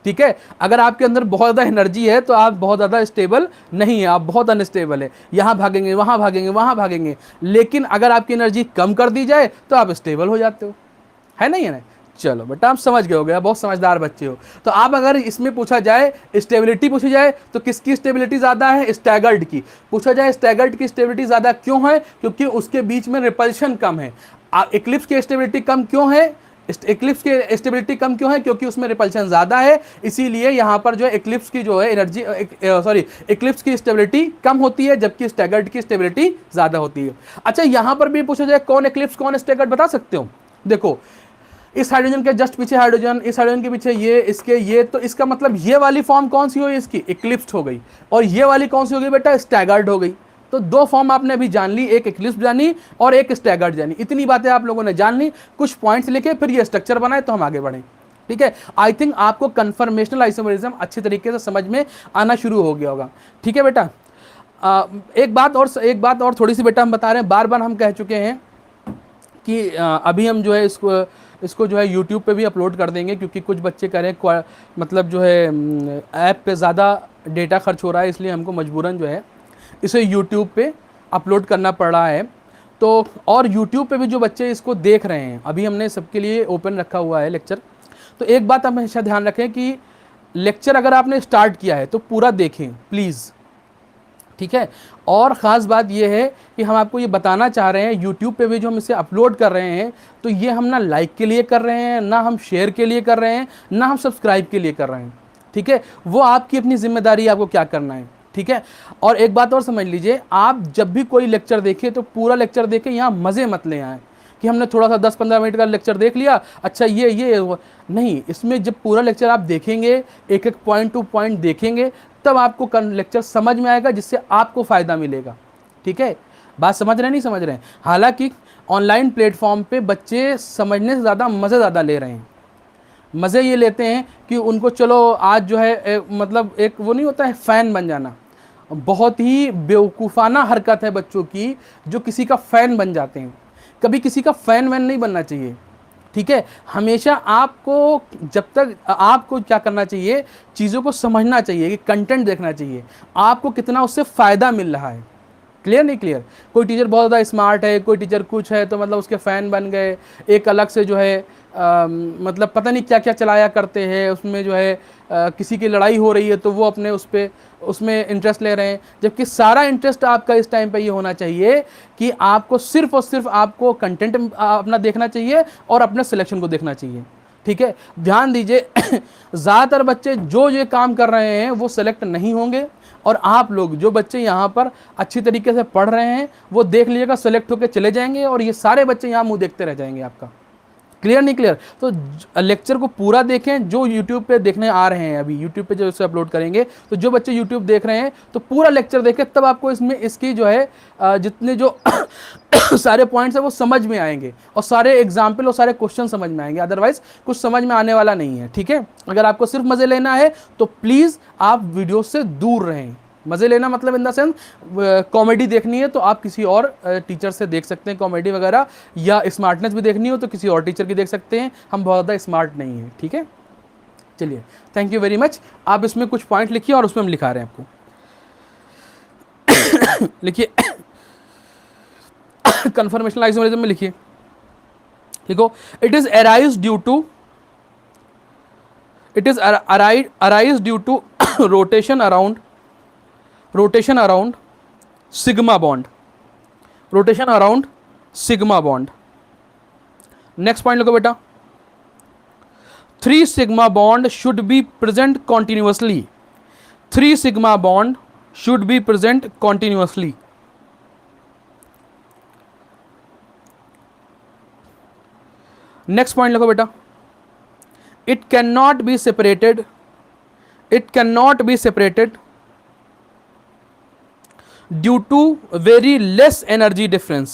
ठीक है, अगर आपके अंदर बहुत ज़्यादा एनर्जी है तो आप बहुत ज़्यादा स्टेबल नहीं है, आप बहुत अनस्टेबल है, यहाँ भागेंगे वहाँ भागेंगे वहाँ भागेंगे। लेकिन अगर आपकी एनर्जी कम कर दी जाए तो आप स्टेबल हो जाते हो, है नहीं है ना? चलो बेटा, आप समझ गए हो गया, बहुत समझदार बच्चे हो। तो आप अगर इसमें पूछा जाए, स्टेबिलिटी पूछी जाए तो किसकी स्टेबिलिटी ज़्यादा है? स्टैगर्ड की। पूछा जाए स्टैगर्ड की स्टेबिलिटी ज़्यादा क्यों है? क्योंकि उसके बीच में रिपल्शन कम है। इक्लिप्स की स्टेबिलिटी कम क्यों है? इक्लिप्स की स्टेबिलिटी कम क्यों है? क्योंकि उसमें रिपल्शन ज़्यादा है, इसीलिए यहाँ पर जो है इक्लिप्स की जो है एनर्जी इक्लिप्स की स्टेबिलिटी कम होती है जबकि स्टैगर्ड की स्टेबिलिटी ज़्यादा होती है। अच्छा, यहाँ पर भी पूछा जाए कौन इक्लिप्स कौन स्टैगर्ड, बता सकते हो? देखो, इस हाइड्रोजन के जस्ट पीछे हाइड्रोजन, इस हाइड्रोजन के पीछे ये, इसके ये, तो इसका मतलब ये वाली फॉर्म कौन सी हुई इसकी, इक्लिप्स्ड हो गई, और ये वाली कौन सी हो गई बेटा, स्टैगर्ड हो गई। तो दो फॉर्म आपने अभी जान ली, एक इक्लिप्स्ड जानी और एक स्टैगर्ड जानी। इतनी बातें आप लोगों ने जान ली, कुछ पॉइंट्स लिखे, फिर ये स्ट्रक्चर बनाए तो हम आगे बढ़े। ठीक है, आई थिंक आपको कन्फर्मेशनल आइसोमेरिज्म अच्छी तरीके से समझ में आना शुरू हो गया होगा। ठीक है बेटा, एक बात और थोड़ी सी बेटा हम बता रहे हैं, बार बार हम कह चुके हैं कि अभी हम जो है इसको जो है यूट्यूब पे भी अपलोड कर देंगे, क्योंकि कुछ बच्चे कह रहे हैं मतलब जो है ऐप पे ज़्यादा डेटा खर्च हो रहा है, इसलिए हमको मजबूरन जो है इसे यूट्यूब पे अपलोड करना पड़ रहा है। तो और यूट्यूब पे भी जो बच्चे इसको देख रहे हैं, अभी हमने सबके लिए ओपन रखा हुआ है लेक्चर। तो एक बात आप हमेशा ध्यान रखें कि लेक्चर अगर आपने स्टार्ट किया है तो पूरा देखें प्लीज़। ठीक है, और ख़ास बात यह है कि हम आपको ये बताना चाह रहे हैं, यूट्यूब पे भी जो हम इसे अपलोड कर रहे हैं, तो ये हम ना लाइक के लिए कर रहे हैं, ना हम शेयर के लिए कर रहे हैं, ना हम सब्सक्राइब के लिए कर रहे हैं। ठीक है, वो आपकी अपनी जिम्मेदारी, आपको क्या करना है। ठीक है, और एक बात और समझ लीजिए, आप जब भी कोई लेक्चर देखें तो पूरा लेक्चर देखें, यहाँ मज़े मत ले आए कि हमने थोड़ा सा 10-15 मिनट का लेक्चर देख लिया, अच्छा ये नहीं। इसमें जब पूरा लेक्चर आप देखेंगे, एक एक पॉइंट टू पॉइंट देखेंगे, तब आपको लेक्चर समझ में आएगा, जिससे आपको फ़ायदा मिलेगा। ठीक है, बात समझ रहे हैं, नहीं समझ रहे हैं? हालांकि ऑनलाइन प्लेटफॉर्म पे बच्चे समझने से ज़्यादा मज़े ज़्यादा ले रहे हैं। मज़े ये लेते हैं कि उनको चलो आज जो है मतलब एक वो नहीं होता है फ़ैन बन जाना, बहुत ही बेवकूफ़ाना हरकत है बच्चों की, जो किसी का फ़ैन बन जाते हैं। कभी किसी का फ़ैन वैन नहीं बनना चाहिए। ठीक है, हमेशा आपको, जब तक आपको क्या करना चाहिए, चीज़ों को समझना चाहिए, कि कंटेंट देखना चाहिए, आपको कितना उससे फ़ायदा मिल रहा है। क्लियर नहीं क्लियर? कोई टीचर बहुत ज़्यादा स्मार्ट है, कोई टीचर कुछ है, तो मतलब उसके फ़ैन बन गए, एक अलग से जो है मतलब पता नहीं क्या क्या चलाया करते हैं, उसमें जो है किसी की लड़ाई हो रही है तो वो अपने उसमें इंटरेस्ट ले रहे हैं, जबकि सारा इंटरेस्ट आपका इस टाइम पे ये होना चाहिए कि आपको सिर्फ और सिर्फ आपको कंटेंट अपना देखना चाहिए और अपने सिलेक्शन को देखना चाहिए। ठीक है, ध्यान दीजिए ज़्यादातर बच्चे जो ये काम कर रहे हैं वो सेलेक्ट नहीं होंगे, और आप लोग जो बच्चे यहाँ पर अच्छी तरीके से पढ़ रहे हैं वो देख लीजिएगा सेलेक्ट होकर चले जाएंगे, और ये सारे बच्चे यहाँ मुंह देखते रह जाएंगे आपका। क्लियर नहीं क्लियर? तो लेक्चर को पूरा देखें, जो यूट्यूब पे देखने आ रहे हैं, अभी यूट्यूब पे जो इसे अपलोड करेंगे, तो जो बच्चे यूट्यूब देख रहे हैं तो पूरा लेक्चर देखें, तब आपको इसकी जो है जितने जो सारे पॉइंट्स है वो समझ में आएंगे, और सारे एग्जाम्पल और सारे क्वेश्चन समझ में आएंगे, अदरवाइज कुछ समझ में आने वाला नहीं है। ठीक है, अगर आपको सिर्फ मज़े लेना है तो प्लीज़ आप वीडियो से दूर रहें। मज़े लेना मतलब इन द सेंस कॉमेडी देखनी है तो आप किसी और टीचर से देख सकते हैं कॉमेडी वगैरह, या स्मार्टनेस भी देखनी हो तो किसी और टीचर की देख सकते हैं, हम बहुत ज़्यादा स्मार्ट नहीं हैं। ठीक है, चलिए, थैंक यू वेरी मच। आप इसमें कुछ पॉइंट लिखिए और उसमें हम लिखा रहे हैं आपको। लिखिए कन्फर्मेशनल आइसोमेरिज्म में लिखिए, लिखो, it is arise due to rotation around sigma bond, next point लिखो बेटा, 3 sigma bond should be present continuously, 3 sigma bond should be present continuously. Next point लिखो बेटा, it cannot be separated due to very less energy difference.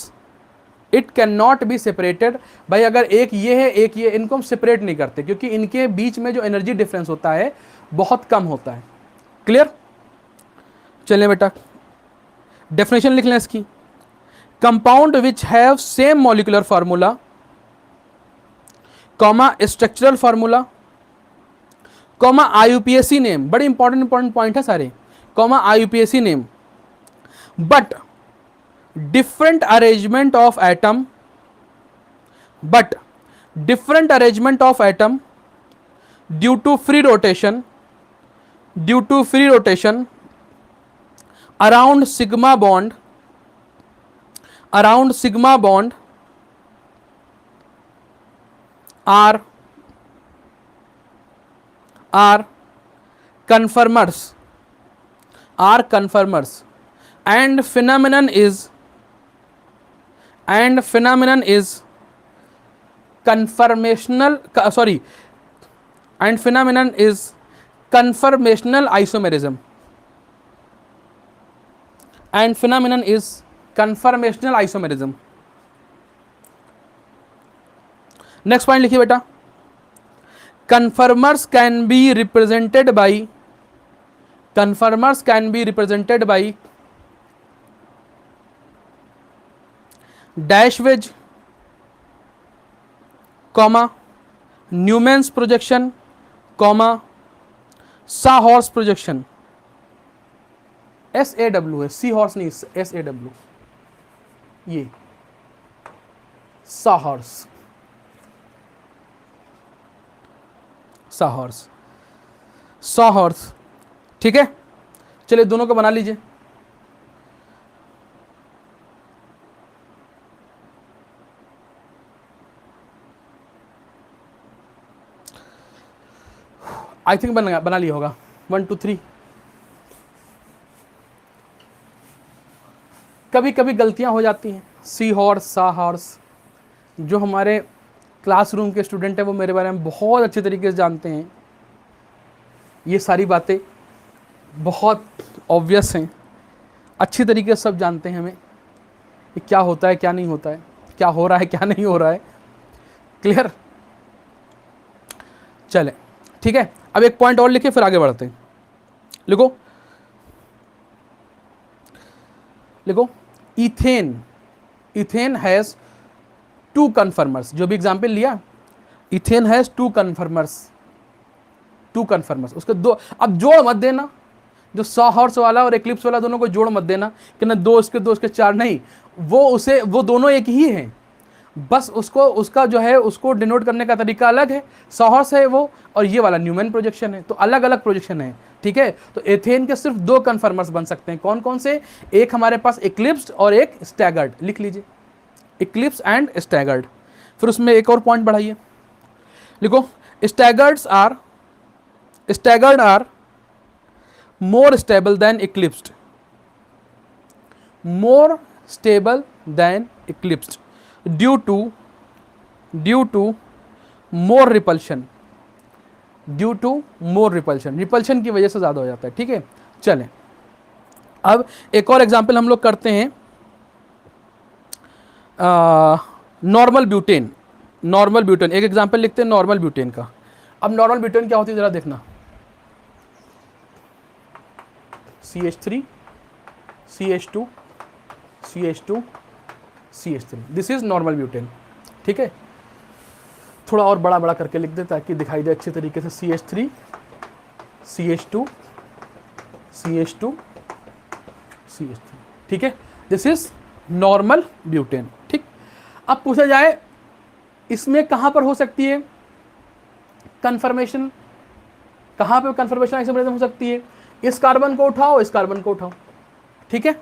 It cannot be separated, भाई अगर एक ये है एक ये, इनको हम सेपरेट नहीं करते क्योंकि इनके बीच में जो एनर्जी डिफरेंस होता है बहुत कम होता है। क्लियर? चलिए बेटा डेफिनेशन लिख लें इसकी, compound which have same molecular formula comma structural formula comma IUPAC name, बड़े इंपॉर्टेंट पॉइंट है सारे, comma IUPAC name, but different arrangement of atom due to free rotation around sigma bond are conformers, and phenomenon is conformational, sorry, and phenomenon is conformational isomerism, and phenomenon is conformational isomerism. Next point लिखिए बेटा, conformers can be represented by, conformers can be represented by dash wedge, comma, Newman's projection, comma, Sawhorse projection. SAW है, sea horse नहीं, SAW, ये Sawhorse, Sawhorse, Sawhorse, ठीक है। चलिए दोनों को बना लीजिए। आई थिंक बना लिया होगा। 1 2 3। कभी कभी गलतियां हो जाती हैं। सी हॉर्स, सा हॉर्स, जो हमारे क्लासरूम के स्टूडेंट हैं वो मेरे बारे में बहुत अच्छे तरीके से जानते हैं। ये सारी बातें बहुत ऑब्वियस हैं, अच्छी तरीके से सब जानते हैं हमें कि क्या होता है क्या नहीं होता है, क्या हो रहा है क्या नहीं हो रहा है। क्लियर? चले ठीक है। अब एक पॉइंट और लिखे फिर आगे बढ़ते हैं। लिखो लिखो, इथेन, इथेन हैज 2 कन्फर्मर्स। जो भी एग्जाम्पल लिया, इथेन हैज 2 कन्फर्मर्स, 2 कन्फर्मर्स। उसके दो, अब जोड़ मत देना, जो सॉहॉर्स वाला और एक्लिप्स वाला दोनों को जोड़ मत देना कि ना 2 इसके 4 नहीं, वो दोनों एक ही हैं, बस उसको उसका जो है उसको डिनोट करने का तरीका अलग है। सॉहॉर्स है वो, और ये वाला न्यूमैन प्रोजेक्शन है, तो अलग अलग प्रोजेक्शन है। ठीक है, तो एथेन के सिर्फ 2 कन्फर्मर्स बन सकते हैं। कौन कौन से? एक हमारे पास इक्लिप्स्ड और एक स्टैगर्ड। लिख लीजिए, इक्लिप्स एंड स्टैगर्ड। फिर उसमें एक और पॉइंट बढ़ाइए, लिखो staggered are more stable than eclipsed, more stable than eclipsed due to more repulsion, due to more repulsion, repulsion की वजह से ज्यादा हो जाता है। ठीक है, चलें अब एक और एग्जांपल हम लोग करते हैं। नॉर्मल ब्यूटेन, नॉर्मल ब्यूटेन, एक एग्जांपल लिखते हैं नॉर्मल ब्यूटेन का। अब नॉर्मल ब्यूटेन क्या होती है जरा देखना, CH3 CH2 CH2 CH3, this is normal butane. ठीक है, थोड़ा और बड़ा बड़ा करके लिख दे ताकि दिखाई दे अच्छे तरीके से। CH3 CH2 CH2 CH3, ठीक है, दिस इज नॉर्मल ब्यूटेन। ठीक, अब पूछा जाए इसमें कहां पर हो सकती है कन्फर्मेशन, कहां पर कन्फर्मेशन आइसोमरिज्म हो सकती है? इस कार्बन को उठाओ, इस कार्बन को उठाओ। ठीक है,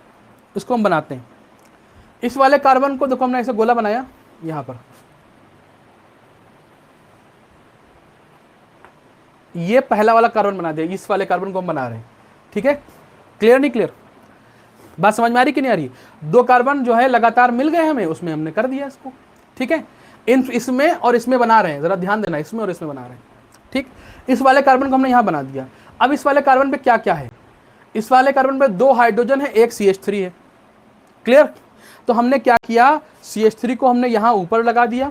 इसको हम बनाते हैं। इस वाले कार्बन को देखो, हमने ऐसे गोला बनाया यहां पर, ये पहला वाला कार्बन बना दिया, इस वाले कार्बन को हम बना रहे हैं। ठीक है, क्लियर नहीं क्लियर? बात समझ में आ रही कि नहीं आ रही? 2 कार्बन जो है लगातार मिल गए हमें, उसमें हमने कर दिया इसको। ठीक है, इसमें और इसमें बना रहे हैं, जरा ध्यान देना, इसमें और इसमें बना रहे हैं। ठीक, इस वाले कार्बन को हमने यहां बना दिया। अब इस वाले कार्बन पे क्या क्या है? इस वाले कार्बन पे 2 हाइड्रोजन है, एक CH3 है। क्लियर? तो हमने क्या किया, CH3 को हमने यहां ऊपर लगा दिया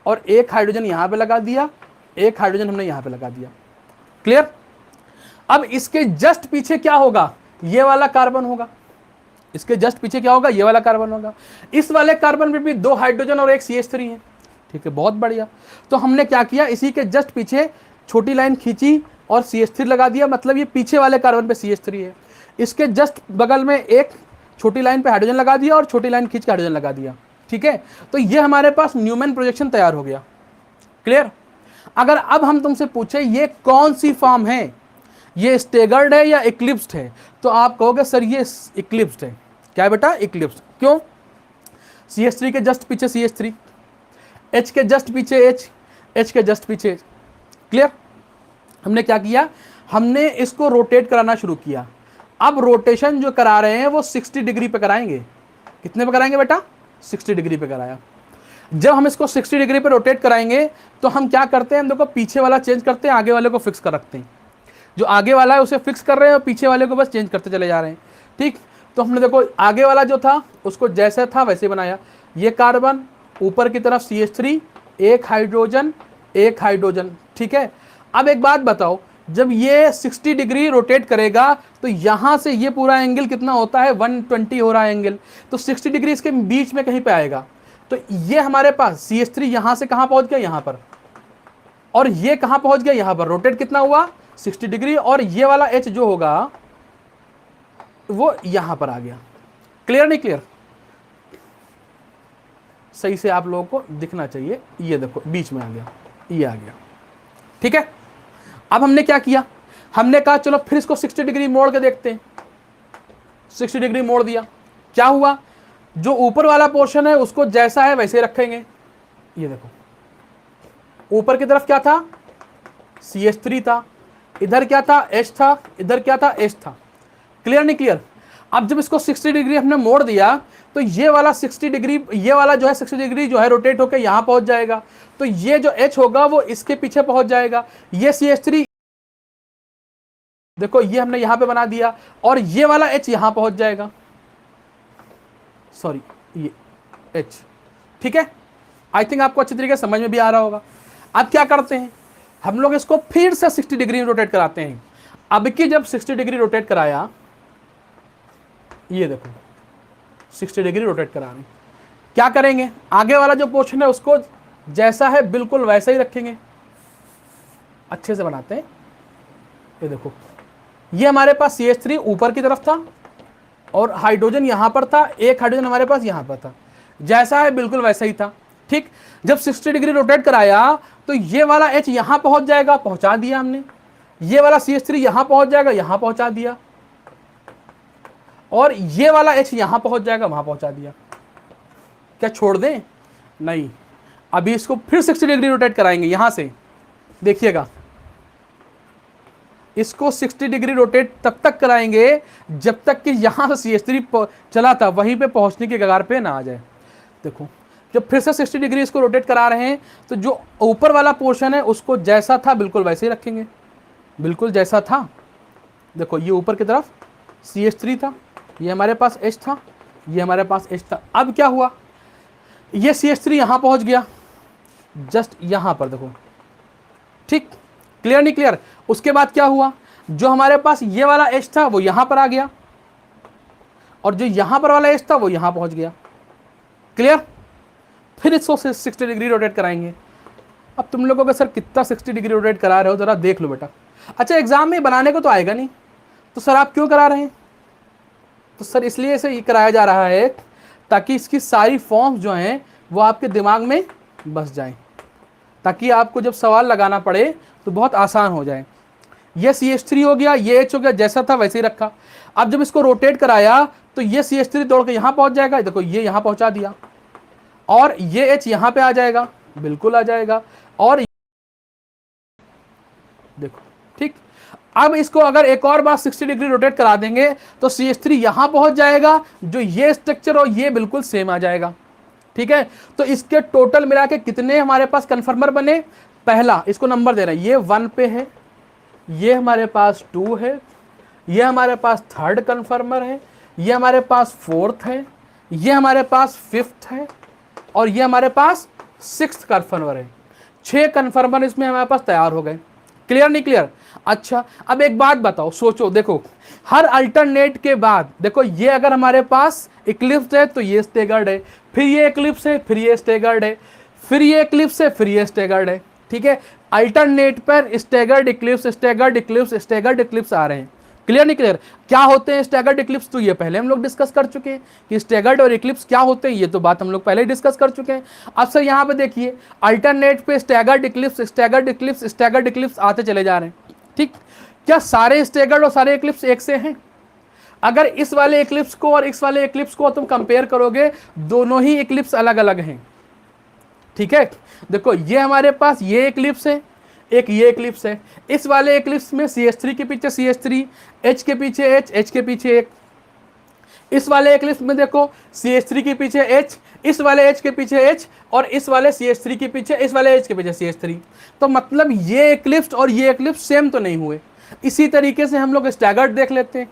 और एक हाइड्रोजन यहां पे लगा दिया, एक हाइड्रोजन हमने यहां पे लगा दिया। क्लियर? अब इसके जस्ट पीछे क्या होगा? ये वाला कार्बन होगा। इसके जस्ट पीछे क्या होगा? ये वाला कार्बन होगा। इस वाले कार्बन पे भी 2 हाइड्रोजन और एक CH3 है। ठीक है, बहुत बढ़िया। तो हमने क्या किया, इसी के जस्ट पीछे छोटी लाइन खींची और CH3 लगा दिया, मतलब ये पीछे वाले कार्बन पे CH3 है। इसके जस्ट बगल में एक छोटी लाइन पे हाइड्रोजन लगा दिया और छोटी लाइन खींच के हाइड्रोजन लगा दिया। ठीक है, तो ये हमारे पास न्यूमैन प्रोजेक्शन तैयार हो गया। क्लियर? अगर अब हम तुमसे पूछे ये कौन सी फॉर्म है, ये स्टेगर्ड है या इक्लिप्स्ड है, तो आप कहोगे सर ये इक्लिप्स्ड है। क्या है बेटा? इक्लिप्स्ड। क्यों? CH3 के जस्ट पीछे CH3, H के जस्ट पीछे H के जस्ट पीछे। क्लियर? हमने क्या किया, हमने इसको रोटेट कराना शुरू किया। अब रोटेशन जो करा रहे हैं वो 60 डिग्री पे कराएंगे। कितने पे कराएंगे बेटा? 60 डिग्री पे कराया। जब हम इसको 60 डिग्री पे रोटेट कराएंगे तो हम क्या करते हैं, हम देखो पीछे वाला चेंज करते हैं, आगे वाले को फिक्स कर रखते हैं। जो आगे वाला है उसे फिक्स कर रहे हैं और पीछे वाले को बस चेंज करते चले जा रहे हैं। ठीक, तो हमने देखो आगे वाला जो था उसको जैसा था वैसे बनाया। ये कार्बन, ऊपर की तरफ CH3, एक हाइड्रोजन एक हाइड्रोजन। ठीक है, अब एक बात बताओ, जब ये 60 डिग्री रोटेट करेगा तो यहां से ये पूरा एंगल कितना होता है, 120 हो रहा है एंगल। तो 60 डिग्री इसके बीच में कहीं पे आएगा। तो ये हमारे पास CH3 यहां से कहां पहुंच गया, यहां पर, और ये कहां पहुंच गया, यहां पर। रोटेट कितना हुआ, 60 डिग्री, और ये वाला H जो होगा वो यहां पर आ गया। क्लियर नहीं क्लियर? सही से आप लोगों को दिखना चाहिए। ये देखो बीच में आ गया, ये आ गया। ठीक है, अब हमने क्या किया, हमने कहा चलो फिर इसको 60 डिग्री मोड़ के देखते हैं। 60 डिग्री मोड़ दिया, क्या हुआ, जो ऊपर वाला पोर्शन है उसको जैसा है वैसे रखेंगे। ये देखो ऊपर की तरफ क्या था, CH3 था, इधर क्या था, H था, इधर क्या था, H था। क्लियर नहीं क्लियर? अब जब इसको 60 डिग्री हमने मोड़ दिया तो ये वाला 60 डिग्री, ये वाला जो है 60 डिग्री जो है रोटेट होकर यहां पहुंच जाएगा। तो ये जो H होगा वो इसके पीछे पहुंच जाएगा। ये CH3 देखो ये हमने यहां पे बना दिया, और ये वाला H यहां पहुंच जाएगा, सॉरी ये H। ठीक है, आई थिंक आपको अच्छी तरीके से समझ में भी आ रहा होगा। अब क्या करते हैं, हम लोग इसको फिर से 60 डिग्री रोटेट कराते हैं। अब की जब 60 डिग्री रोटेट कराया, ये देखो 60 डिग्री रोटेट करा रहे हैं, क्या करेंगे, आगे वाला जो पोर्शन है उसको जैसा है बिल्कुल वैसा ही रखेंगे। अच्छे से बनाते हैं। ये देखो ये हमारे पास CH3 ऊपर की तरफ था और हाइड्रोजन यहां पर था, एक हाइड्रोजन हमारे पास यहां पर था, जैसा है बिल्कुल वैसा ही था। ठीक, जब 60 डिग्री रोटेट कराया तो ये वाला H यहां पहुंच जाएगा, पहुंचा दिया हमने। ये वाला CH3 यहां पहुंच जाएगा, यहां पहुंचा दिया, और ये वाला H यहां पहुंच जाएगा, वहां पहुंचा दिया। क्या छोड़ दें? नहीं, अभी इसको फिर 60 डिग्री रोटेट कराएंगे यहां से। देखिएगा इसको 60 डिग्री रोटेट तब तक कराएंगे जब तक कि यहां से CH3 चला था वहीं पे पहुंचने के कगार पे ना आ जाए। देखो जब फिर से 60 डिग्री इसको रोटेट करा रहे हैं तो जो ऊपर वाला पोर्शन है उसको जैसा था बिल्कुल वैसे ही रखेंगे, बिल्कुल जैसा था। देखो ये ऊपर की तरफ CH3 था, ये हमारे पास H था, ये हमारे पास H था। अब क्या हुआ, ये CH3 यहां पहुंच गया, जस्ट यहां पर देखो। ठीक, क्लियर नहीं क्लियर? उसके बाद क्या हुआ, जो हमारे पास ये वाला H था वो यहां पर आ गया, और जो यहां पर वाला H था वो यहां पहुंच गया। क्लियर? फिर इसको 60 डिग्री रोटेट कराएंगे। अब तुम लोगों का सर कितना 60 डिग्री रोटेट करा रहे हो, जरा देख लो बेटा। अच्छा एग्जाम में बनाने को तो आएगा नहीं, तो सर आप क्यों करा रहे हैं? तो सर इसलिए इसे कराया जा रहा है ताकि इसकी सारी फॉर्म्स जो हैं वो आपके दिमाग में बस जाएं, ताकि आपको जब सवाल लगाना पड़े तो बहुत आसान हो जाए। ये CH3 हो गया, ये H हो गया, जैसा था वैसे ही रखा। अब जब इसको रोटेट कराया तो ये CH3 दौड़ के यहां पहुंच जाएगा, देखो ये यहां पहुंचा दिया, और ये H यहां पे आ जाएगा, बिल्कुल आ जाएगा, और देखो। ठीक, अब इसको अगर एक और बार 60 डिग्री रोटेट करा देंगे तो CH3 यहां पहुंच जाएगा, जो ये स्ट्रक्चर हो ये बिल्कुल सेम आ जाएगा। ठीक है, तो इसके टोटल मिला के कितने हमारे पास कन्फर्मर बने, पहला इसको नंबर दे रहे हैं, ये 1 पे है, ये हमारे पास 2 है, ये हमारे पास 3rd कन्फर्मर है, ये हमारे पास 4th है, ये हमारे पास 5th है, और ये हमारे पास 6th कन्फर्मर है। 6 कन्फर्मर इसमें हमारे पास तैयार हो गए। क्लियर नहीं क्लियर? अच्छा अब एक बात बताओ, सोचो, देखो हर अल्टरनेट के बाद देखो ये अगर हमारे पास इक्लिप्स है तो ये स्टेगर्ड है, फिर ये इक्लिप्स है, फिर ये स्टेगर्ड है, फिर ये इक्लिप्स है, फिर ये स्टेगर्ड है। ठीक है, अल्टरनेट पर staggered eclipse, staggered eclipse, staggered eclipse आ रहे हैं। क्लियर नहीं क्लियर? क्या होते हैं स्टेगर्ड इक्लिप्स, तो ये पहले हम लोग डिस्कस कर चुके हैं कि स्टेगर्ड और इक्लिप्स क्या होते हैं, ये तो बात हम लोग पहले ही डिस्कस कर चुके हैं। अब सर यहाँ पे देखिए अल्टरनेट पे staggered eclipse, staggered eclipse, staggered Eclipse आते चले जा रहे हैं। ठीक, क्या सारे स्टेगर्ड और सारे इक्लिप्स एक से हैं? अगर इस वाले इक्लिप्स को और इस वाले इक्लिप्स को तुम कंपेयर करोगे, दोनों ही इक्लिप्स अलग अलग हैं। ठीक है, देखो ये हमारे पास ये इक्लिप्स है, एक ये इक्लिप्स है। इस वाले इक्लिप्स में CH3 के पीछे CH3, H के पीछे H, H के पीछे एक। इस वाले इक्लिप्स में देखो CH3 के पीछे H, इस वाले H के पीछे H और इस वाले CH3 के पीछे, इस वाले H के पीछे CH3। तो मतलब ये एक्लिप्स और ये एक्लिप्स सेम तो नहीं हुए। इसी तरीके से हम लोग स्टैगर्ड देख लेते हैं।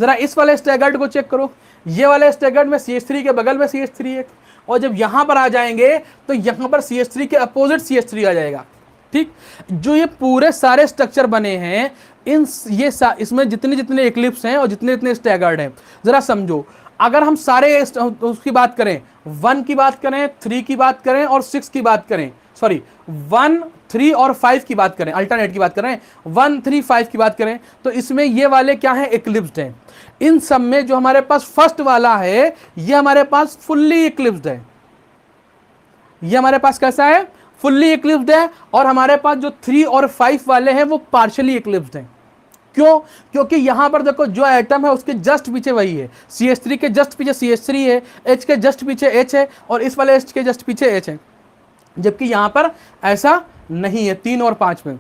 जरा इस वाले स्टैगर्ड को चेक करो, ये वाले स्टैगर्ड में CH3 के बगल में CH3 है, और जब यहां पर आ जाएंगे तो यहां पर CH3 के अपोजिट CH3 आ जाएगा। ठीक, जो ये पूरे सारे स्ट्रक्चर बने हैं, इसमें जितने जितने एक्लिप्स हैं और जितने जितने स्टैगर्ड हैं, जरा समझो। अगर हम सारे उसकी बात करें, 1 की बात करें, 3 की बात करें और 6 की बात करें, सॉरी 1, 3 और 5 की बात करें, अल्टरनेट की बात करें, 1, 3, 5 की बात करें, तो इसमें ये वाले क्या है, एक्लिप्स्ड हैं। इन सब में जो हमारे पास फर्स्ट वाला है, ये हमारे पास फुल्ली एक्लिप्स्ड है। ये हमारे पास कैसा है, फुल्ली एक्लिप्स्ड है। और हमारे पास जो 3 और 5 वाले हैं वो पार्शियली एक्लिप्स्ड हैं। क्यों? क्योंकि यहां पर देखो जो एटम है उसके जस्ट पीछे वही है, CH3 के जस्ट पीछे CH3 है, H के जस्ट पीछे H है और इस वाले H के जस्ट पीछे H है, जबकि यहां पर ऐसा नहीं है 3 और 5 में।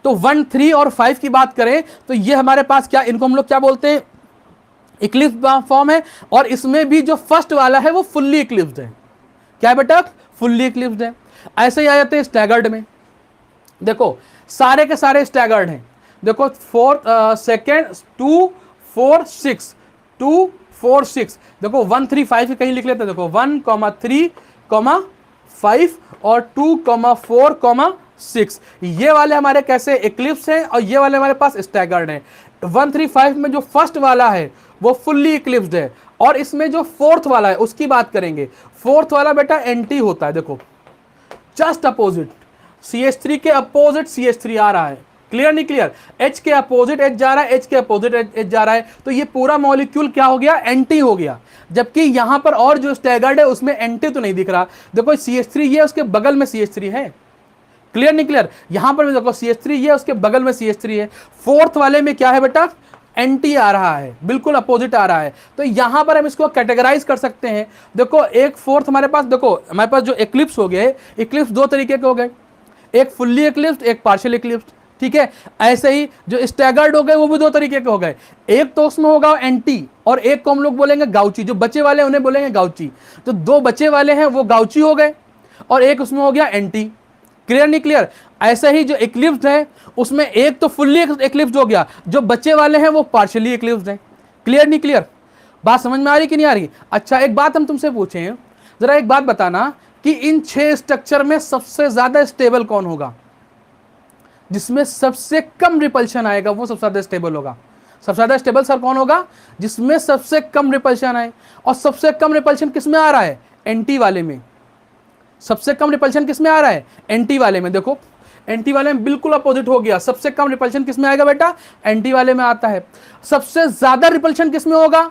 तो 1, 3 और 5 की बात करें तो ये हमारे पास क्या, इनको हम लोग क्या बोलते हैं, इक्लिप्स फॉर्म है। और इसमें भी जो फर्स्ट वाला है वो फुल्ली इक्लिप्स्ड है। क्या बेटा, फुल्ली इक्लिप्स्ड है। ऐसे ही आ जाते हैं स्टैगर्ड में। देखो सारे के सारे स्टैगर्ड हैं। देखो 4 सेकेंड 2 4 6 2 4 6, देखो 1 3 5 कहीं लिख लेते हैं। देखो 1, 3, 5 और 2, 4, 6, ये वाले हमारे कैसे इक्लिप्स हैं और ये वाले हमारे पास स्टैगर्ड हैं। 1, 3, 5 में जो फर्स्ट वाला है वो फुल्ली इक्लिप्स्ड है। और इसमें जो फोर्थ वाला है उसकी बात करेंगे, फोर्थ वाला बेटा एंटी होता है। देखो जस्ट अपोजिट, CH3 के अपोजिट CH3 आ रहा है। क्लियर नहीं क्लियर? H के अपोजिट H जा रहा है, H के अपोजिट H जा रहा है, तो ये पूरा मॉलिक्यूल क्या हो गया, एंटी हो गया। जबकि यहां पर और जो स्टैगर्ड है उसमें एंटी तो नहीं दिख रहा। देखो CH3 ये उसके बगल में CH3 है। क्लियर नहीं क्लियर? यहां पर भी देखो CH3 ये उसके बगल में CH3 है। फोर्थ वाले में क्या है बेटा, एंटी आ रहा है, बिल्कुल अपोजिट आ रहा है। तो यहां पर हम इसको कैटेगराइज कर सकते हैं। देखो एक फोर्थ हमारे पास, देखो हमारे पास जो एक्लिप्स हो गए, एक्लिप्स दो तरीके के हो गए, एक फुल्ली एक्लिप्स्ड, एक पार्शियल एक्लिप्स्ड। ठीक है, ऐसे ही जो स्टैगर्ड हो गए वो भी दो तरीके के हो गए। एक तो उसमें होगा एंटी और एक को हम लोग बोलेंगे गाउची। जो बचे वाले उन्हें बोलेंगे गाउची। तो दो बचे वाले हैं वो गाउची हो गए और एक उसमें हो गया एंटी। क्लियर नहीं क्लियर? ऐसे ही जो एक्लिप्स्ड है उसमें एक तो फुल्ली एक्लिप्स्ड हो गया, जो बचे वाले हैं वो पार्शियली एक्लिप्स्ड है। क्लियर नहीं क्लियर? बात समझ में आ रही कि नहीं आ रही? अच्छा एक बात हम तुमसे पूछें, जरा एक बात बताना कि इन 6 स्ट्रक्चर में सबसे ज्यादा स्टेबल कौन होगा? जिसमें सबसे कम रिपल्शन आएगा वो सबसे ज्यादा स्टेबल होगा। सबसे ज्यादा स्टेबल सर कौन होगा? जिसमें सबसे कम रिपल्शन आए। और सबसे कम रिपल्शन किसमें आ रहा है? एंटी वाले में। सबसे कम रिपल्शन किसमें आ रहा है? एंटी वाले में। देखो एंटी वाले में बिल्कुल अपोजिट हो गया। सबसे कम रिपल्शन किसमें आएगा बेटा? एंटी वाले में आता है। सबसे ज्यादा रिपल्शन किसमें होगा?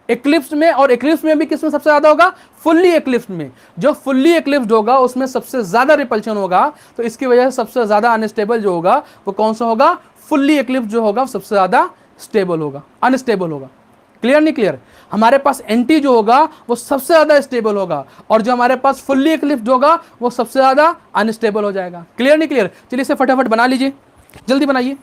एक्लिप्स में। और एक्लिप्स में भी किसमें सबसे ज्यादा होगा? फुल्ली एक्लिप्स में। जो फुल्ली एक्लिप्स्ड होगा उसमें सबसे ज्यादा रिपल्शन होगा। तो इसकी वजह से सबसे ज्यादा अनस्टेबल जो होगा वो कौन सा होगा? फुल्ली एक्लिप्स्ड जो होगा सबसे ज्यादा स्टेबल होगा, अनस्टेबल होगा। क्लियर नहीं क्लियर? हमारे पास एंटी जो होगा वो सबसे ज्यादा स्टेबल होगा और जो हमारे पास फुल्ली एक्लिप्स्ड होगा वो सबसे ज्यादा अनस्टेबल हो जाएगा। क्लियर नहीं क्लियर? चलिए इसे फटाफट बना लीजिए, जल्दी बनाइए।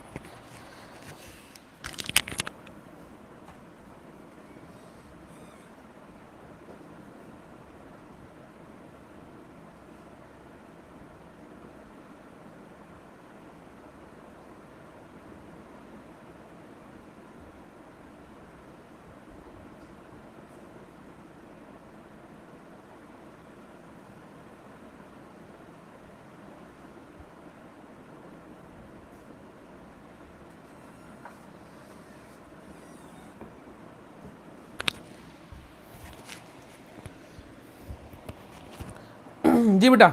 जी बेटा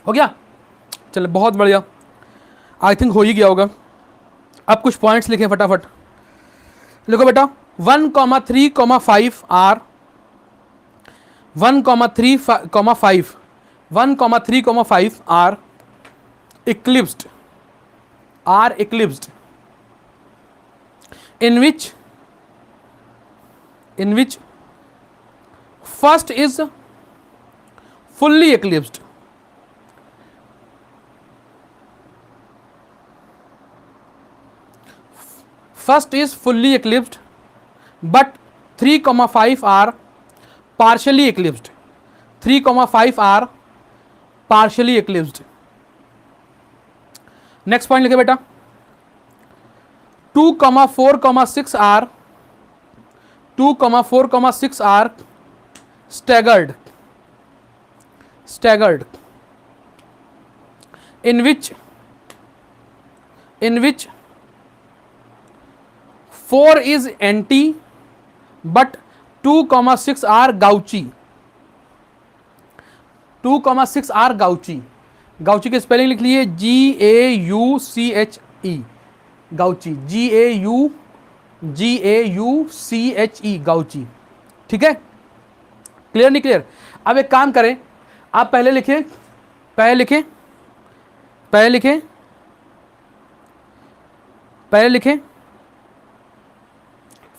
हो गया? चलो बहुत बढ़िया, आई थिंक हो ही गया होगा। अब कुछ पॉइंट्स लिखें फटाफट। लिखो बेटा 1, 3, 5 are 1, 3, 5 1, 3, 5 are eclipsed, are eclipsed in which first is fully eclipsed, first is fully eclipsed but 3, 5 are partially eclipsed. 3,5 are partially eclipsed. Next point लिखे बेटा 2,4,6 are 2,4,6 are staggered in which 4 is anti but 2,6 are gauchy। 2,6 are gauchy। गाउची की spelling लिख लीजिए GAUCHE गाउची GAUCHE गाउची। ठीक है, clear नहीं clear? अब एक काम करें, आप पहले लिखें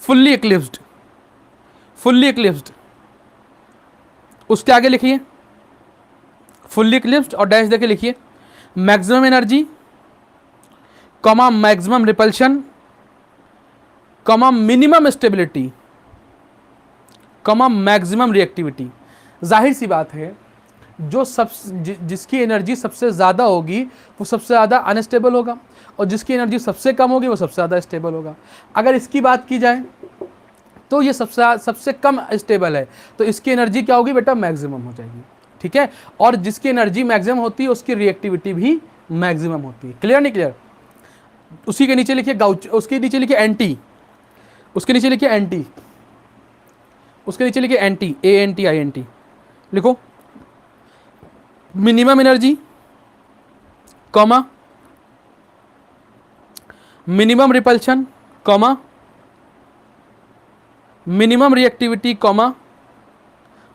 फुल्ली इक्लिप्स्ड, उसके आगे लिखिए फुल्ली इक्लिप्स्ड और डैश देके लिखिए maximum energy comma maximum repulsion comma minimum stability comma maximum reactivity. जाहिर सी बात है जो जिसकी एनर्जी सबसे ज़्यादा होगी वो सबसे ज़्यादा अनस्टेबल होगा और जिसकी एनर्जी सबसे कम होगी वो सबसे ज़्यादा स्टेबल होगा। अगर इसकी बात की जाए तो ये सबसे कम स्टेबल है, तो इसकी एनर्जी क्या होगी बेटा? मैक्सिमम हो जाएगी। ठीक है, और जिसकी एनर्जी मैक्सिमम होती है उसकी रिएक्टिविटी भी मैक्सिमम होती है। क्लियर नहीं क्लियर? उसी के नीचे लिखिए गाउच, उसके नीचे लिखिए एंटी, उसके नीचे लिखिए एंटी, उसके नीचे लिखिए एंटी ANTI लिखो minimum energy comma minimum repulsion comma minimum reactivity comma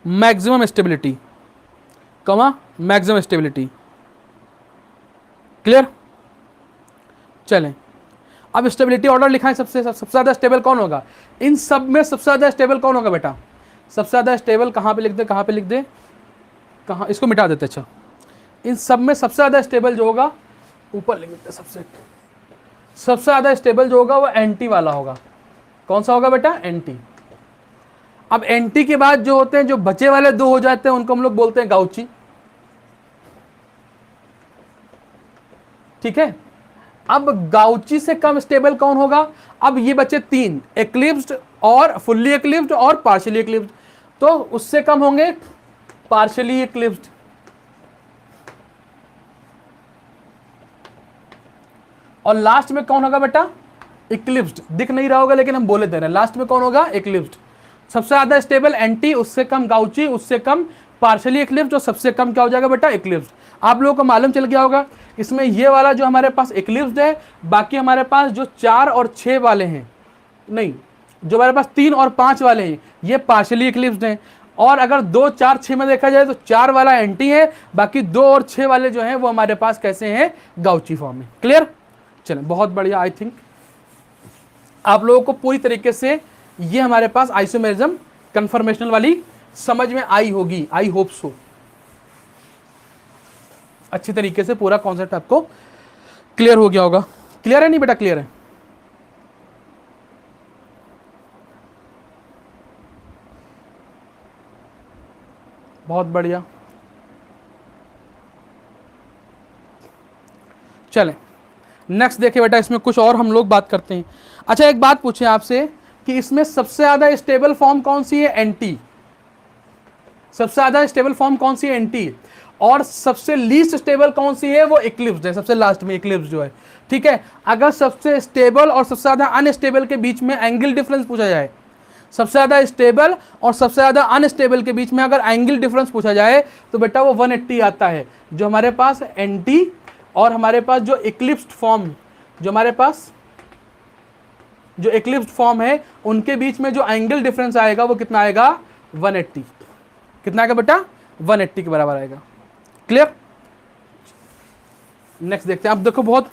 maximum stability comma maximum stability. Clear? चलें, अब स्टेबिलिटी ऑर्डर लिखा है। सबसे ज़्यादा स्टेबल कौन होगा इन सब में? सबसे ज़्यादा स्टेबल कौन होगा बेटा? सबसे ज़्यादा स्टेबल कहाँ पे लिख दे, कहाँ पे लिख दे, कहाँ, इसको मिटा देते। अच्छा, इन सब में सबसे ज़्यादा स्टेबल जो होगा ऊपर लिख देते। सबसे ज़्यादा स्टेबल जो होगा वो एंटी वाला होगा। कौन सा होगा बेटा? एंटी। अब एंटी के बाद जो होते हैं, जो बचे वाले दो हो जाते हैं, उनको हम लोग बोलते हैं गाउची। ठीक है, अब गाउची से कम स्टेबल कौन होगा? अब ये बचे तीन, एक्लिप्स्ड और फुल्ली एक्लिप्स्ड और पार्शियली एक्लिप्स्ड, तो उससे कम होंगे पार्शियली एक्लिप्स्ड। और लास्ट में कौन होगा बेटा? इक्लिप्स्ड। दिख नहीं रहा होगा लेकिन हम बोले दे रहे हैं, लास्ट में कौन होगा? इक्लिप्स्ड। सबसे ज्यादा स्टेबल एंटी, उससे कम गाउची, उससे कम पार्शियली इक्लिप्स्ड और सबसे कम क्या हो जाएगा बेटा? इक्लिप्स्ड। आप लोगों को मालूम चल गया होगा इसमें ये वाला जो हमारे पास इक्लिप्स्ड है, बाकी हमारे पास जो 4 और 6 वाले हैं, नहीं, जो हमारे पास 3 और 5 वाले हैं ये पार्शियली इक्लिप्स्ड हैं। और अगर 2, 4, 6 में देखा जाए तो 4 वाला एंटी है, बाकी 2 और 6 वाले जो हैं वो हमारे पास कैसे हैं? गाउची फॉर्म में। क्लियर? चलें, बहुत बढ़िया। आई थिंक आप लोगों को पूरी तरीके से ये हमारे पास आइसोमेरिज्म कन्फर्मेशनल वाली समझ में आई होगी। I hope so. अच्छी तरीके से पूरा कॉन्सेप्ट आपको क्लियर हो गया होगा। क्लियर है नहीं बेटा? क्लियर है। बहुत बढ़िया। चलें नेक्स्ट देखिए बेटा, इसमें कुछ और हम लोग बात करते हैं। अच्छा, एक बात पूछे आपसे कि इसमें सबसे ज्यादा स्टेबल फॉर्म कौन सी है? एंटी। सबसे ज्यादा स्टेबल फॉर्म कौन सी है? एंटी। और सबसे लीस्ट स्टेबल कौन सी है? वो इक्लिप्स्ड है, सबसे लास्ट में इक्लिप्स्ड जो है। ठीक है, अगर सबसे स्टेबल और सबसे ज्यादा अनस्टेबल के बीच में एंगल डिफरेंस पूछा जाए, सबसे ज्यादा स्टेबल और सबसे ज्यादा अनस्टेबल के बीच में अगर एंगल डिफरेंस पूछा जाए तो बेटा वो 180 आता है। जो हमारे पास एंटी और हमारे पास जो इक्लिप्स्ड फॉर्म, जो हमारे पास जो इक्लिप्स्ड फॉर्म है, उनके बीच में जो एंगल डिफरेंस आएगा वो कितना आएगा? 180। कितना आएगा बेटा? 180 के बराबर आएगा। क्लियर? नेक्स्ट देखते हैं। अब देखो, बहुत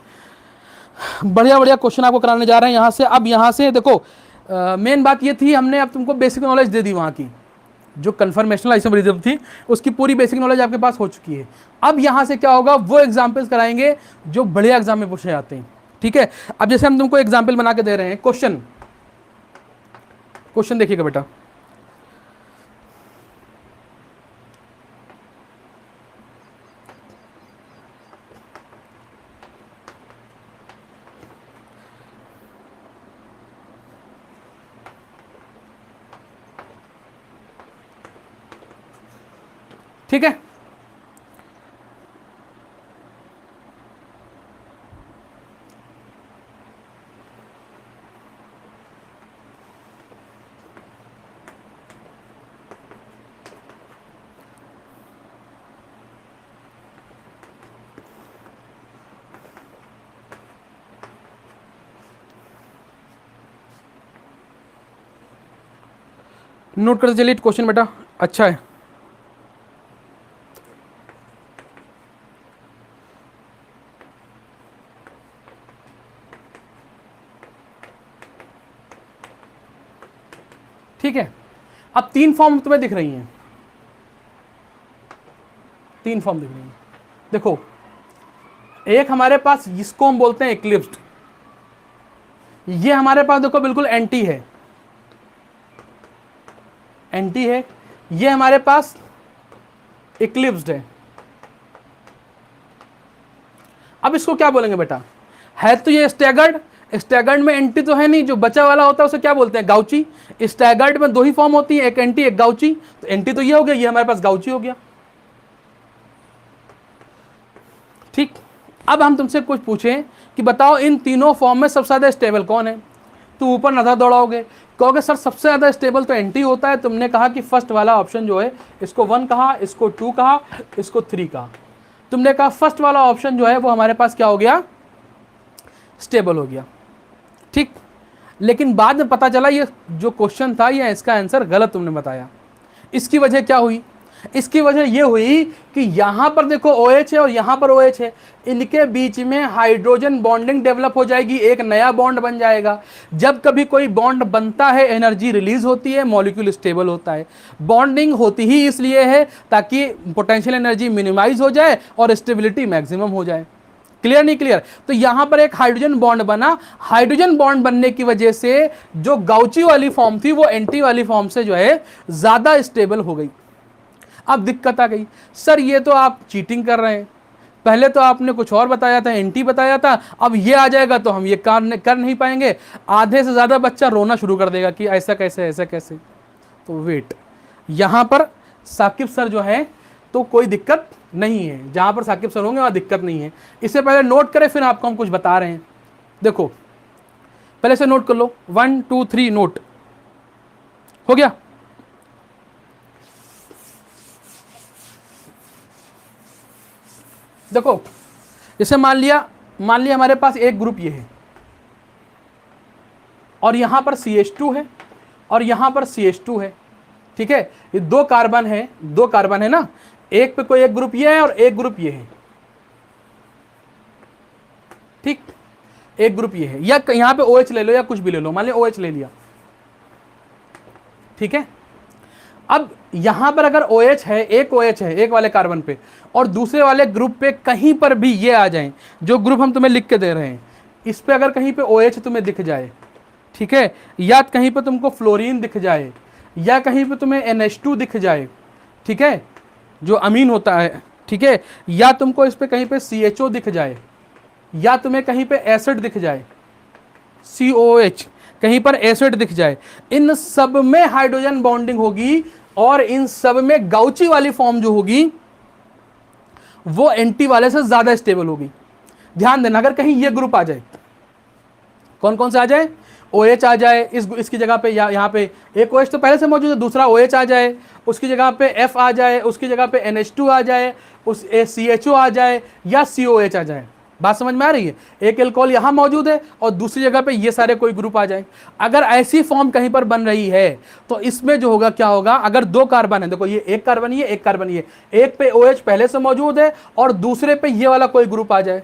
बढ़िया बढ़िया क्वेश्चन आपको कराने जा रहे हैं यहां से। अब यहां से देखो, मेन बात ये थी, हमने अब तुमको बेसिक नॉलेज दे दी, वहां की जो कन्फर्मेशनल आइसोमेरिज्म थी उसकी पूरी बेसिक नॉलेज आपके पास हो चुकी है। अब यहां से क्या होगा, वो एग्जाम्पल्स कराएंगे जो बढ़िया एग्जाम में पूछे जाते हैं। ठीक है, अब जैसे हम तुमको एग्जाम्पल बना के दे रहे हैं, क्वेश्चन देखिएगा बेटा। ठीक है। नोट करते चलिए क्वेश्चन बेटा, अच्छा है। ठीक है, अब 3 फॉर्म तुम्हें दिख रही हैं, 3 फॉर्म दिख रही हैं। देखो, एक हमारे पास जिसको हम बोलते हैं इक्लिप्स्ड, ये हमारे पास देखो बिल्कुल एंटी है, एंटी है। ये हमारे पास इक्लिप्स्ड है। अब इसको क्या बोलेंगे बेटा? है तो ये स्टैगर्ड, स्टैगर्ड में एंटी तो है नहीं, जो बचा वाला होता है उसे क्या बोलते हैं? गाउची। स्टैगर्ड में 2 ही फॉर्म होती है, एक एंटी एक गाउची। तो एंटी तो ये हो गया, ये हमारे पास गाउची हो गया। ठीक, अब हम तुमसे कुछ पूछें कि बताओ इन तीनों फॉर्म में सबसे ज्यादा स्टेबल कौन है, तो ऊपर नजर दौड़ाओगे, कहोगे सर सबसे ज्यादा स्टेबल तो एंटी होता है। तुमने कहा कि फर्स्ट वाला ऑप्शन जो है, इसको 1 कहा, इसको 2 कहा, इसको 3 कहा। तुमने कहा फर्स्ट वाला ऑप्शन जो है वो हमारे पास क्या हो गया? स्टेबल हो गया। ठीक, लेकिन बाद में पता चला ये जो क्वेश्चन था या इसका आंसर गलत तुमने बताया। इसकी वजह क्या हुई? इसकी वजह ये हुई कि यहां पर देखो OH है और यहां पर OH है, इनके बीच में हाइड्रोजन बॉन्डिंग डेवलप हो जाएगी, एक नया बॉन्ड बन जाएगा। जब कभी कोई बॉन्ड बनता है एनर्जी रिलीज होती है, मॉलिक्यूल स्टेबल होता है। बॉन्डिंग होती ही इसलिए है ताकि पोटेंशियल एनर्जी मिनिमाइज हो जाए और स्टेबिलिटी मैक्सिमम हो जाए। क्लियर नहीं क्लियर? तो यहां पर एक हाइड्रोजन बॉन्ड बना, हाइड्रोजन बॉन्ड बनने की वजह से जो गाउची वाली फॉर्म थी वो एंटी वाली फॉर्म से जो है ज्यादा स्टेबल हो गई। अब दिक्कत आ गई, सर ये तो आप चीटिंग कर रहे हैं, पहले तो आपने कुछ और बताया था, एंटी बताया था, अब ये आ जाएगा तो हम ये कर नहीं पाएंगे। आधे से ज्यादा बच्चा रोना शुरू कर देगा कि ऐसा कैसे ऐसा कैसे। तो वेट, यहां पर साकिब सर जो है तो कोई दिक्कत नहीं है, जहां पर साकिब सर होंगे वहां दिक्कत नहीं है। इससे पहले नोट करें, फिर आपको हम कुछ बता रहे हैं। देखो पहले से नोट कर लो, 1 2 3 नोट हो गया। देखो जैसे मान लिया हमारे पास एक ग्रुप ये है और यहां पर CH2 है और यहां पर CH2 है। ठीक है, ये 2 कार्बन है, 2 कार्बन है ना, एक पे कोई एक ग्रुप ये है और एक ग्रुप ये है। ठीक, एक ग्रुप ये है, या यहां पे OH ले लो या कुछ भी ले लो, मान लिया OH ले लिया। ठीक है, अब यहां पर अगर OH है, एक OH है एक वाले कार्बन पे, और दूसरे वाले ग्रुप पे कहीं पर भी ये आ जाए, जो ग्रुप हम तुम्हें लिख के दे रहे हैं, इस पे अगर कहीं पे OH तुम्हें दिख जाए, ठीक है, या कहीं पे तुमको फ्लोरीन दिख जाए, या कहीं पे तुम्हें NH2 दिख जाए, ठीक है, जो अमीन होता है, ठीक है, या तुमको इस पे कहीं पे CHO दिख जाए, या तुम्हें कहीं पे एसिड दिख जाए, COH, कहीं पर एसिड दिख जाए, इन सब में हाइड्रोजन बॉन्डिंग होगी और इन सब में गाउची वाली फॉर्म जो होगी वो एंटी वाले से ज्यादा स्टेबल होगी। ध्यान देना, अगर कहीं ये ग्रुप आ जाए, कौन कौन से आ जाए? OH आ जाए इसकी जगह पे, या यहाँ पे एक OH तो पहले से मौजूद है, दूसरा OH आ जाए, उसकी जगह पे F आ जाए, उसकी जगह पे NH2 आ जाए, उस CHO आ जाए, या COH आ जाए। बात समझ में आ रही है? एक एल्कोहल यहां मौजूद है और दूसरी जगह पे ये सारे कोई ग्रुप आ जाए। अगर ऐसी फॉर्म कहीं पर बन रही है तो इसमें जो होगा क्या होगा, अगर 2 कार्बन है, देखो ये एक कार्बन ही है, एक कार्बन ही है, एक पे OH पहले से मौजूद है और दूसरे पे ये वाला कोई ग्रुप आ जाए,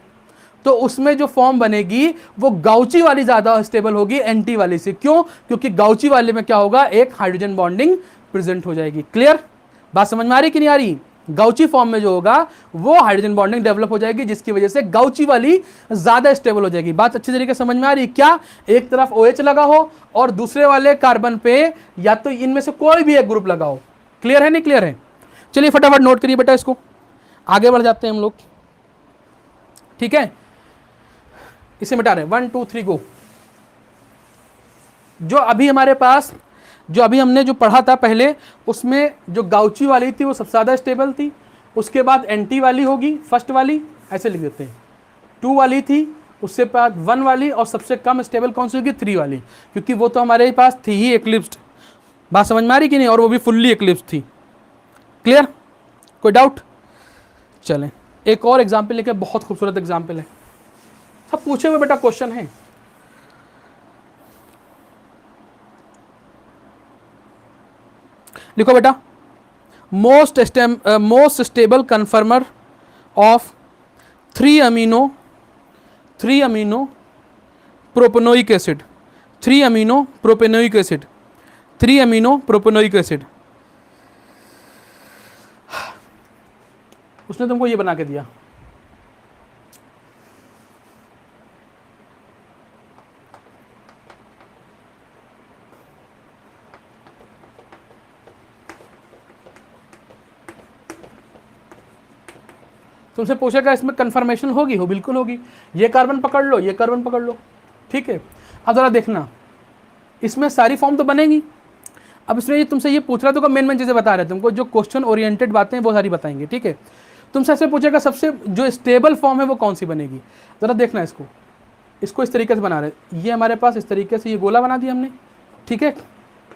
तो उसमें जो फॉर्म बनेगी वो गाउची वाली ज्यादा स्टेबल होगी एंटी वाली से। क्यों? क्योंकि गाउची वाले में क्या होगा, एक हाइड्रोजन बॉन्डिंग प्रेजेंट हो जाएगी। क्लियर? बात समझ में आ रही कि नहीं आ रही? गाउची फॉर्म में जो होगा वो हाइड्रोजन बॉन्डिंग डेवलप हो जाएगी, जिसकी वजह से गाउची वाली ज्यादा स्टेबल हो जाएगी। बात अच्छी तरीके से समझ में आ रही है? क्या एक तरफ OH लगा हो और दूसरे वाले कार्बन पे या तो इनमें से कोई भी एक ग्रुप लगा हो। क्लियर है नहीं क्लियर है? चलिए फटाफट नोट करिए बेटा, इसको आगे बढ़ जाते हैं हम लोग। ठीक है, इसे मिटा रहे हैं, 1 2 3 गो। जो अभी हमारे पास जो अभी हमने जो पढ़ा था पहले, उसमें जो गाउची वाली थी वो सबसे ज़्यादा स्टेबल थी, उसके बाद एंटी वाली होगी फर्स्ट वाली, ऐसे लिख देते हैं, 2 वाली थी, उससे बाद 1 वाली, और सबसे कम स्टेबल कौन सी होगी, 3 वाली, क्योंकि वो तो हमारे पास थी ही एक्लिप्स्ड। बात समझ में आ रही कि नहीं, और वो भी फुल्ली एक्लिप्स थी। क्लियर, कोई डाउट? चलें एक और एग्जाम्पल लेके, बहुत खूबसूरत एग्जाम्पल है, सब पूछे हुए बेटा क्वेश्चन है। लिखो बेटा, most stable कन्फर्मर of 3 amino propanoic acid, 3 amino propanoic acid, 3 amino propanoic acid. उसने तुमको ये बना के दिया, तुमसे पूछेगा इसमें कंफर्मेशन होगी, हो बिल्कुल होगी, ये कार्बन पकड़ लो, ये कार्बन पकड़ लो, ठीक है। अब जरा देखना, इसमें सारी फॉर्म तो बनेगी। अब इसमें ये तुमसे ये पूछ रहा, तो मेन चीजें बता रहे हैं तुमको, जो क्वेश्चन ओरिएंटेड बातें हैं वो सारी बताएंगे, ठीक है। तुमसे ऐसे पूछेगा सबसे जो स्टेबल फॉर्म है वो कौन सी बनेगी, जरा देखना इसको, इसको इस तरीके से बना रहे, ये हमारे पास इस तरीके से ये गोला बना दिया हमने, ठीक है।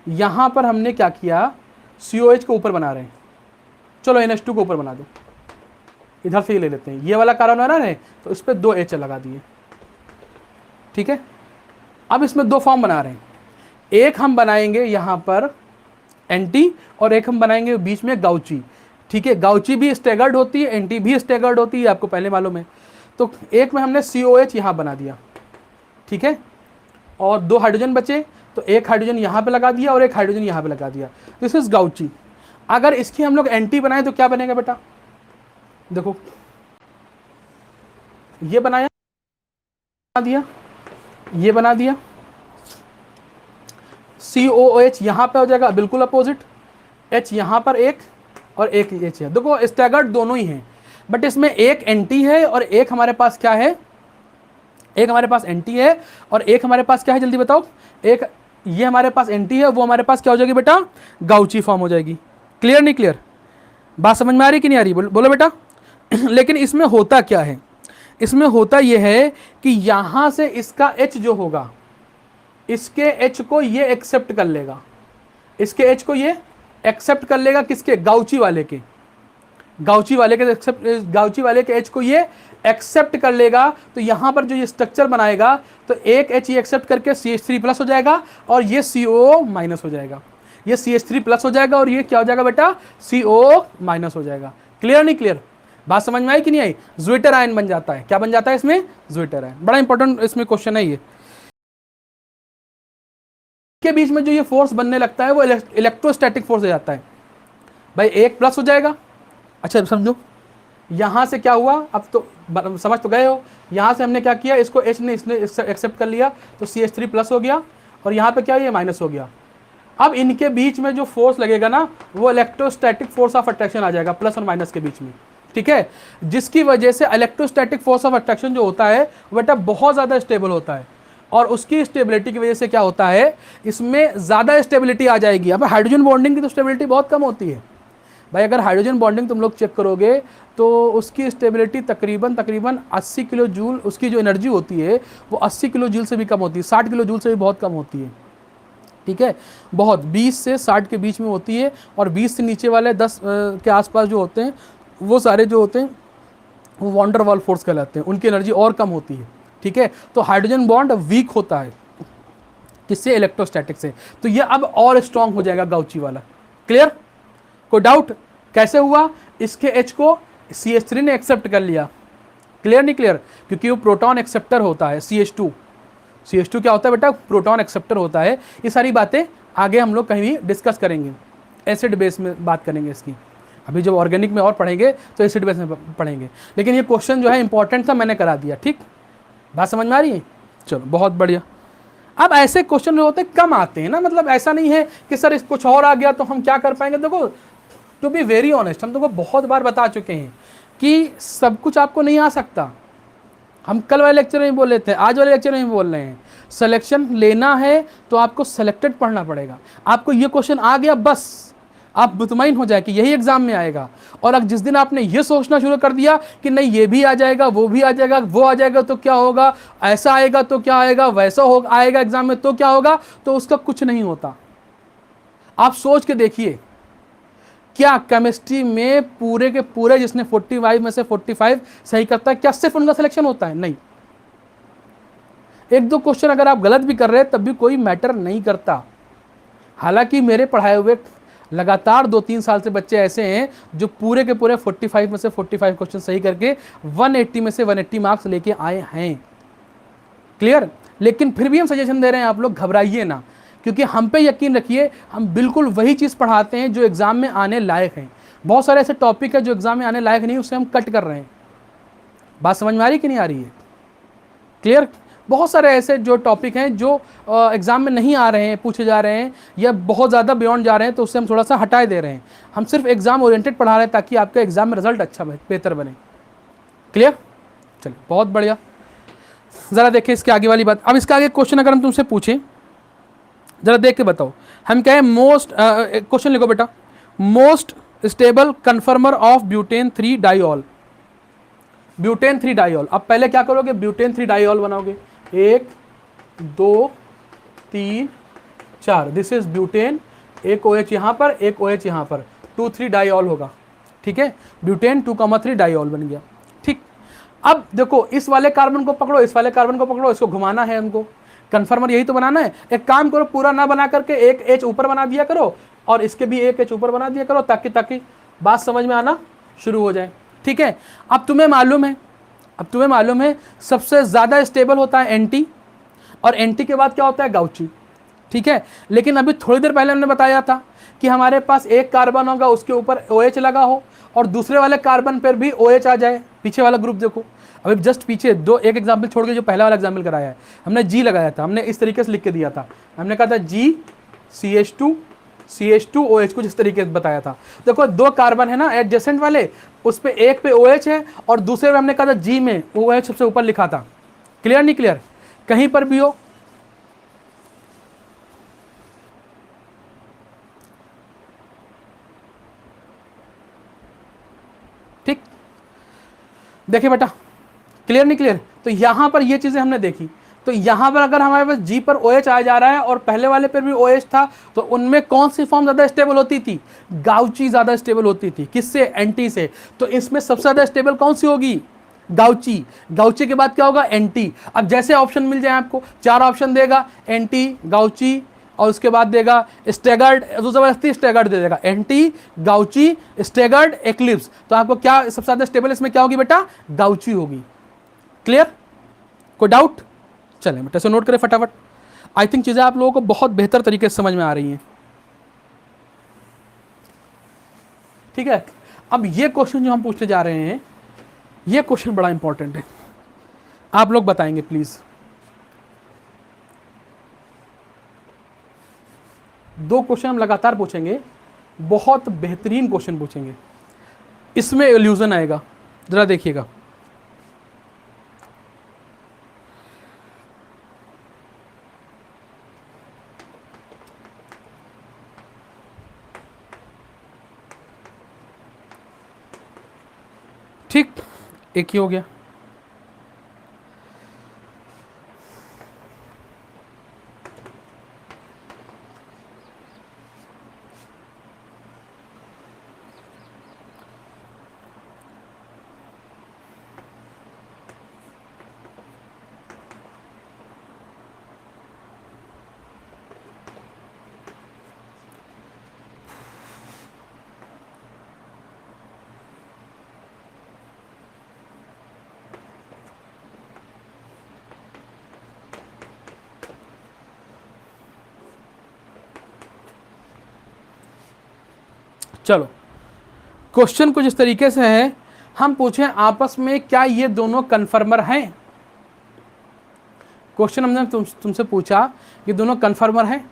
यहाँ पर हमने क्या किया, COH को ऊपर बना रहे हैं, चलो NH2 को ऊपर बना दो, इधर से ही ले लेते हैं, ये वाला कार्बन बना रहे हैं तो इस पर 2 H लगा दिए, ठीक है। अब इसमें 2 फॉर्म बना रहे हैं, एक हम बनाएंगे यहाँ पर एंटी, और एक हम बनाएंगे बीच में गाउची, ठीक है। गाउची भी स्टेगर्ड होती है, एंटी भी स्टेगर्ड होती है, आपको पहले मालूम है। तो एक में हमने COH यहाँ बना दिया, ठीक है, और 2 हाइड्रोजन बचे, तो एक हाइड्रोजन यहाँ पे लगा दिया और एक हाइड्रोजन यहाँ पे लगा दिया, दिस इज गाउची। अगर इसकी हम लोग एंटी बनाए तो क्या बनेगा बेटा, देखो ये बनाया, बना दिया, ये बना दिया, COOH यहाँ पे हो जाएगा बिल्कुल अपोजिट, H यहाँ पर एक और एक H है, देखो स्टैगर्ड दोनों ही हैं, बट इसमें एक एंटी है और एक हमारे पास क्या है, एक हमारे पास एंटी है और एक हमारे पास क्या है, जल्दी बताओ, एक ये हमारे पास एंटी है, वो हमारे पास क्या हो जाएगी बेटा, गाउची फॉर्म हो जाएगी। क्लियर नहीं क्लियर, बात समझ में आ रही कि नहीं आ रही, बोलो बेटा। लेकिन इसमें होता क्या है, इसमें होता यह है कि यहां से इसका H जो होगा, इसके H को ये एक्सेप्ट कर लेगा, इसके H को ये एक्सेप्ट कर लेगा, किसके, गाउची वाले के, गाउची वाले के H को ये एक्सेप्ट कर लेगा। तो यहां पर जो ये स्ट्रक्चर बनाएगा, तो एक H ये एक्सेप्ट करके CH3 प्लस हो जाएगा और ये CO माइनस हो जाएगा, ये CH3 प्लस हो जाएगा और ये क्या हो जाएगा बेटा, CO माइनस हो जाएगा। क्लियर नहीं क्लियर, बात समझ में आई कि नहीं आई, ज्विटर आयन बन जाता है, क्या बन जाता है इसमें, ज्विटर आयन। बड़ा इंपॉर्टेंट इसमें क्वेश्चन है ये, के बीच में जो ये फोर्स बनने लगता है वो इलेक्ट्रोस्टैटिक फोर्स हो जाता है भाई, एक प्लस हो जाएगा। अच्छा समझो, यहां से क्या हुआ, अब तो समझ तो गए हो, यहां से हमने क्या किया, इसको H ने इसने एक्सेप्ट कर लिया तो CH3 प्लस हो गया, और यहाँ पे क्या, ये माइनस हो गया। अब इनके बीच में जो फोर्स लगेगा ना, वो इलेक्ट्रोस्टैटिक फोर्स ऑफ अट्रैक्शन आ जाएगा, प्लस और माइनस के बीच में, ठीक है, जिसकी वजह से इलेक्ट्रोस्टैटिक फोर्स ऑफ अट्रैक्शन जो होता है वो बेटा बहुत ज़्यादा स्टेबल होता है, और उसकी स्टेबिलिटी की वजह से क्या होता है, इसमें ज़्यादा स्टेबिलिटी आ जाएगी। अब हाइड्रोजन बॉन्डिंग की तो स्टेबिलिटी बहुत कम होती है भाई, अगर हाइड्रोजन बॉन्डिंग तुम लोग चेक करोगे तो उसकी स्टेबिलिटी तकरीबन 80 किलो जूल, उसकी जो एनर्जी होती है वो 80 किलो जूल से भी कम होती है, 60 किलो जूल से भी बहुत कम होती है, ठीक है, बहुत 20 से 60 के बीच में होती है, और 20 से नीचे वाले 10 के आसपास जो होते हैं वो सारे जो होते हैं वो वॉन्डर वाल फोर्स कहलाते हैं, उनकी एनर्जी और कम होती है, ठीक है। तो हाइड्रोजन बॉन्ड वीक होता है, किससे, इलेक्ट्रोस्टैटिक से, तो ये अब और स्ट्रांग हो जाएगा गाउची वाला। क्लियर, कोई डाउट, कैसे हुआ, इसके H को CH3 ने एक्सेप्ट कर लिया, क्लियर नहीं क्लियर, क्योंकि वो प्रोटॉन एक्सेप्टर होता है, CH2 क्या होता है बेटा, प्रोटॉन एक्सेप्टर होता है। ये सारी बातें आगे हम लोग कहीं भी डिस्कस करेंगे, एसिड बेस में बात करेंगे इसकी, अभी जब ऑर्गेनिक में और पढ़ेंगे तो एसिड बेस में पढ़ेंगे, लेकिन ये क्वेश्चन जो है इंपॉर्टेंट था, मैंने करा दिया, ठीक, बात समझ में आ रही है, चलो बहुत बढ़िया। अब ऐसे क्वेश्चन जो होते हैं कम आते हैं ना, मतलब ऐसा नहीं है कि सर इस कुछ और आ गया तो हम क्या कर पाएंगे। देखो टू बी वेरी ऑनेस्ट, हम तुमको बहुत बार बता चुके हैं कि सब कुछ आपको नहीं आ सकता, हम कल वाले लेक्चर में बोल रहे थे, आज वाले लेक्चर में बोल रहे हैं, सिलेक्शन लेना है तो आपको सिलेक्टेड पढ़ना पड़ेगा। आपको ये क्वेश्चन आ गया बस आप मुतमईन हो जाए कि यही एग्जाम में आएगा। और अब जिस दिन आपने ये सोचना शुरू कर दिया कि नहीं ये भी आ जाएगा, वो भी आ जाएगा, वो आ जाएगा तो क्या होगा, ऐसा आएगा तो क्या आएगा, वैसा हो आएगा एग्जाम में तो क्या होगा, तो उसका कुछ नहीं होता। आप सोच के देखिए, क्या केमिस्ट्री में पूरे के पूरे जिसने 45 में से 45 सही करता है, क्या सिर्फ उनका सिलेक्शन होता है? नहीं। एक दो क्वेश्चन अगर आप गलत भी कर रहे हैं तब भी कोई मैटर नहीं करता। हालांकि मेरे पढ़ाए हुए लगातार 2-3 साल से बच्चे ऐसे हैं जो पूरे के पूरे 45 में से 45 क्वेश्चन सही करके 180 में से 180 मार्क्स लेके आए हैं। क्लियर? लेकिन फिर भी हम सजेशन दे रहे हैं, आप लोग घबराइए ना, क्योंकि हम पे यकीन रखिए, हम बिल्कुल वही चीज़ पढ़ाते हैं जो एग्जाम में आने लायक है। बहुत सारे ऐसे टॉपिक है जो एग्जाम में आने लायक नहीं, उससे हम कट कर रहे हैं। बात समझ में आ रही कि नहीं आ रही है? क्लियर? बहुत सारे ऐसे जो टॉपिक हैं जो एग्जाम में नहीं आ रहे हैं, पूछे जा रहे हैं, या बहुत ज़्यादा बियॉन्ड जा रहे हैं, तो उससे हम थोड़ा सा हटाए दे रहे हैं। हम सिर्फ एग्जाम ओरिएंटेड पढ़ा रहे हैं ताकि आपका एग्जाम में रिजल्ट अच्छा बेहतर बने। क्लियर? चलिए, बहुत बढ़िया। ज़रा देखिए इसके आगे वाली बात। अब इसका आगे क्वेश्चन अगर हम तुमसे पूछें, ज़रा देख के बताओ। हम कहें मोस्ट, क्वेश्चन लिखो बेटा, most stable कन्फर्मर of butane 3 diol. Butane 3 diol. अब पहले क्या करोगे, ब्यूटेन 3 डाइऑल बनाओगे। 1 2 3 4, दिस इज ब्यूटेन। एक OH यहाँ पर, एक OH यहाँ पर, 2,3 डाइऑल होगा। ठीक है, ब्यूटेन 2,3 डाइऑल बन गया। ठीक, अब देखो इस वाले कार्बन को पकड़ो, इस वाले कार्बन को पकड़ो, इसको घुमाना है हमको, कन्फर्मर यही तो बनाना है। एक काम करो, पूरा ना बना करके एक H ऊपर बना दिया करो और इसके भी एक H ऊपर बना दिया करो, ताकि बात समझ में आना शुरू हो जाए। ठीक है, अब तुम्हें मालूम है सबसे ज्यादा स्टेबल होता है एंटी, और एंटी के बाद क्या होता है, गाउची। ठीक है, लेकिन अभी थोड़ी देर पहले हमने बताया था कि हमारे पास एक कार्बन होगा, उसके ऊपर OH लगा हो और दूसरे वाले कार्बन पर भी OH आ जाए। पीछे वाला ग्रुप देखो, अभी जस्ट पीछे एक एग्जाम्पल छोड़ के जो पहला वाला एग्जाम्पल कराया है, हमने G लगाया था, हमने इस तरीके से लिख के दिया था। हमने कहा था G CH2OH, कुछ इस तरीके से बताया था। देखो दो कार्बन है ना एडजेसेंट वाले, उस पे एक पे OH है और दूसरे में हमने कहा था G में OH सबसे ऊपर लिखा था। क्लियर नहीं क्लियर? कहीं पर भी हो, ठीक, देखिए बेटा, क्लियर नहीं क्लियर? तो यहां पर ये चीजें हमने देखी। तो यहां पर अगर हमारे पास G पर OH आ जा रहा है और पहले वाले पर भी OH था, तो उनमें कौन सी फॉर्म ज्यादा स्टेबल होती थी? गाउची ज्यादा स्टेबल होती थी। किससे? एंटी से। तो इसमें सबसे ज्यादा स्टेबल कौन सी होगी? गाउची। गाउची के बाद क्या होगा? एंटी। अब जैसे ऑप्शन मिल जाए आपको, 4 ऑप्शन देगा, एंटी, गाउची और उसके बाद देगा स्टेगर्ड, तो जबरदस्ती स्टेगर्ड दे देगा, एंटी, गाउची, स्टेगर्ड, एक्लिप्स। तो आपको क्या सबसे ज्यादा स्टेबल इसमें क्या होगी बेटा? गाउची होगी। क्लियर? कोई डाउट? चलें बेटा, से नोट करें फटाफट। आई थिंक चीजें आप लोगों को बहुत बेहतर तरीके से समझ में आ रही हैं। ठीक है, अब ये क्वेश्चन जो हम पूछने जा रहे हैं, ये क्वेश्चन बड़ा इंपॉर्टेंट है, आप लोग बताएंगे प्लीज। 2 क्वेश्चन हम लगातार पूछेंगे, बहुत बेहतरीन क्वेश्चन पूछेंगे, इसमें इल्यूजन आएगा। जरा देखिएगा, ठीक, एक ही हो गया। चलो, क्वेश्चन कुछ इस तरीके से है, हम पूछें आपस में क्या ये दोनों कन्फर्मर हैं? क्वेश्चन हमने तुमसे पूछा ये दोनों कन्फर्मर हैं?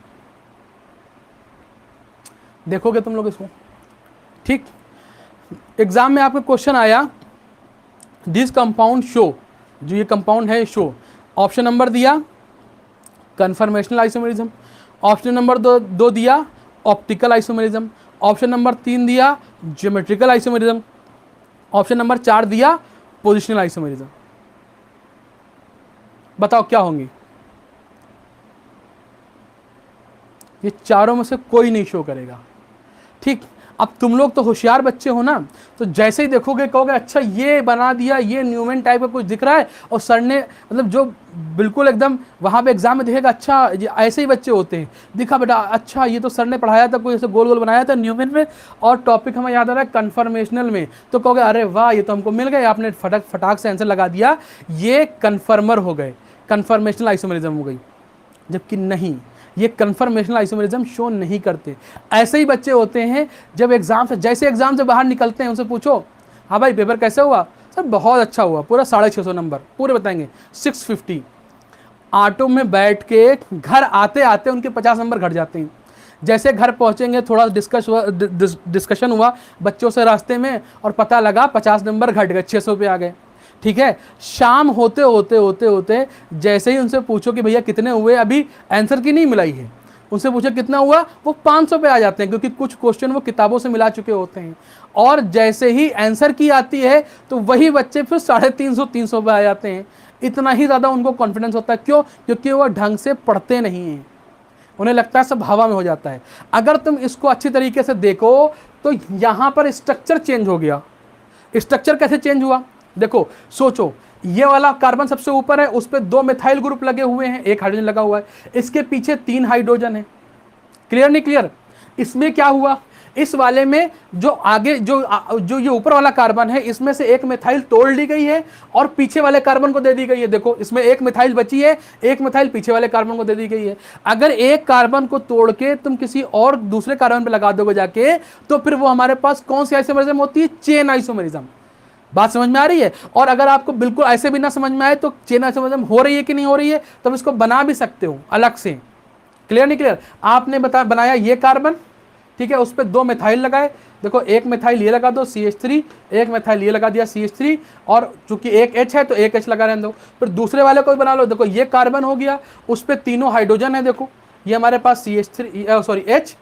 देखोगे तुम लोग इसको? ठीक, एग्जाम में आपका क्वेश्चन आया, दिस कंपाउंड शो, जो ये कंपाउंड है शो, ऑप्शन नंबर दिया कन्फर्मेशनल आइसोमेरिज्म। ऑप्शन नंबर दो दिया ऑप्टिकल आइसोमेरिज्म। ऑप्शन नंबर 3 दिया ज्योमेट्रिकल आइसोमेरिज्म। ऑप्शन नंबर 4 दिया पोजिशनल आइसोमेरिज्म। बताओ क्या होंगी? ये चारों में से कोई नहीं शो करेगा। ठीक, अब तुम लोग तो होशियार बच्चे हो ना, तो जैसे ही देखोगे कहोगे अच्छा ये बना दिया, ये न्यूमन टाइप का कुछ दिख रहा है, और सर ने मतलब जो बिल्कुल एकदम वहां पे एग्जाम में दिखेगा, अच्छा ये ऐसे ही बच्चे होते हैं, दिखा बेटा अच्छा ये तो सर ने पढ़ाया था, कोई ऐसे गोल गोल बनाया था न्यूमन में, और टॉपिक हमें याद आ रहा है कन्फर्मेशनल में, तो कहोगे अरे वाह ये तो हमको मिल गए, आपने फटाक फटाक से आंसर लगा दिया, ये कन्फर्मर हो गए, कन्फर्मेशनल आइसोमेरिज्म हो गई। जबकि नहीं, ये कन्फर्मेशनल आइसोमेरिज्म शो नहीं करते। ऐसे ही बच्चे होते हैं जब एग्जाम से, जैसे एग्जाम से बाहर निकलते हैं उनसे पूछो हाँ भाई पेपर कैसे हुआ, सर बहुत अच्छा हुआ, पूरा 650 नंबर पूरे बताएंगे, 650। ऑटो में बैठ के घर आते आते उनके 50 नंबर घट जाते हैं। जैसे घर पहुंचेंगे थोड़ा डिस्कशन हुआ बच्चों से रास्ते में, और पता लगा 50 नंबर घट गए, 600 पे आ गए। ठीक है, शाम होते होते होते होते जैसे ही उनसे पूछो कि भैया कितने हुए, अभी आंसर की नहीं मिलाई है, उनसे पूछो कितना हुआ, वो 500 पे आ जाते हैं, क्योंकि कुछ क्वेश्चन वो किताबों से मिला चुके होते हैं। और जैसे ही आंसर की आती है तो वही बच्चे फिर 350 300 पे आ जाते हैं। इतना ही ज़्यादा उनको कॉन्फिडेंस होता है। क्यों? क्योंकि वो ढंग से पढ़ते नहीं हैं, उन्हें लगता है सब हवा में हो जाता है। अगर तुम इसको अच्छी तरीके से देखो तो यहां पर स्ट्रक्चर चेंज हो गया। स्ट्रक्चर कैसे चेंज हुआ? देखो सोचो, ये वाला कार्बन सबसे ऊपर है, उस पर 2 मिथाइल ग्रुप लगे हुए हैं, एक हाइड्रोजन लगा हुआ है, इसके पीछे 3 हाइड्रोजन है। क्लियर नहीं क्लियर? इसमें क्या हुआ, इस वाले में जो आगे जो ये ऊपर वाला कार्बन है, इसमें से एक मिथाइल तोड़ ली गई है और पीछे वाले कार्बन को दे दी गई है। देखो इसमें एक मिथाइल बची है, एक मिथाइल पीछे वाले कार्बन को दे दी गई है। अगर एक कार्बन को तोड़ के तुम किसी और दूसरे कार्बन पे लगा दोगे जाके, तो फिर वो हमारे पास कौन सी आइसोमेरिज्म होती है? Chain isomerism. बात समझ में आ रही है? और अगर आपको बिल्कुल ऐसे भी ना समझ में आए तो चेन आइसोमेरिज्म हो रही है कि नहीं हो रही है, तो हम इसको बना भी सकते हो अलग से। क्लियर नहीं क्लियर? आपने बनाया ये कार्बन, ठीक है, उस पर 2 मिथाइल लगाए, देखो एक मिथाइल ये लगा दो CH3, एक मिथाइल ये लगा दिया CH3, और चूंकि एक H है तो एक H लगा रहने दो। फिर दूसरे वाले को भी बना लो, देखो ये कार्बन हो गया, उस पर तीनों हाइड्रोजन है, देखो ये हमारे पास CH3 सॉरी H,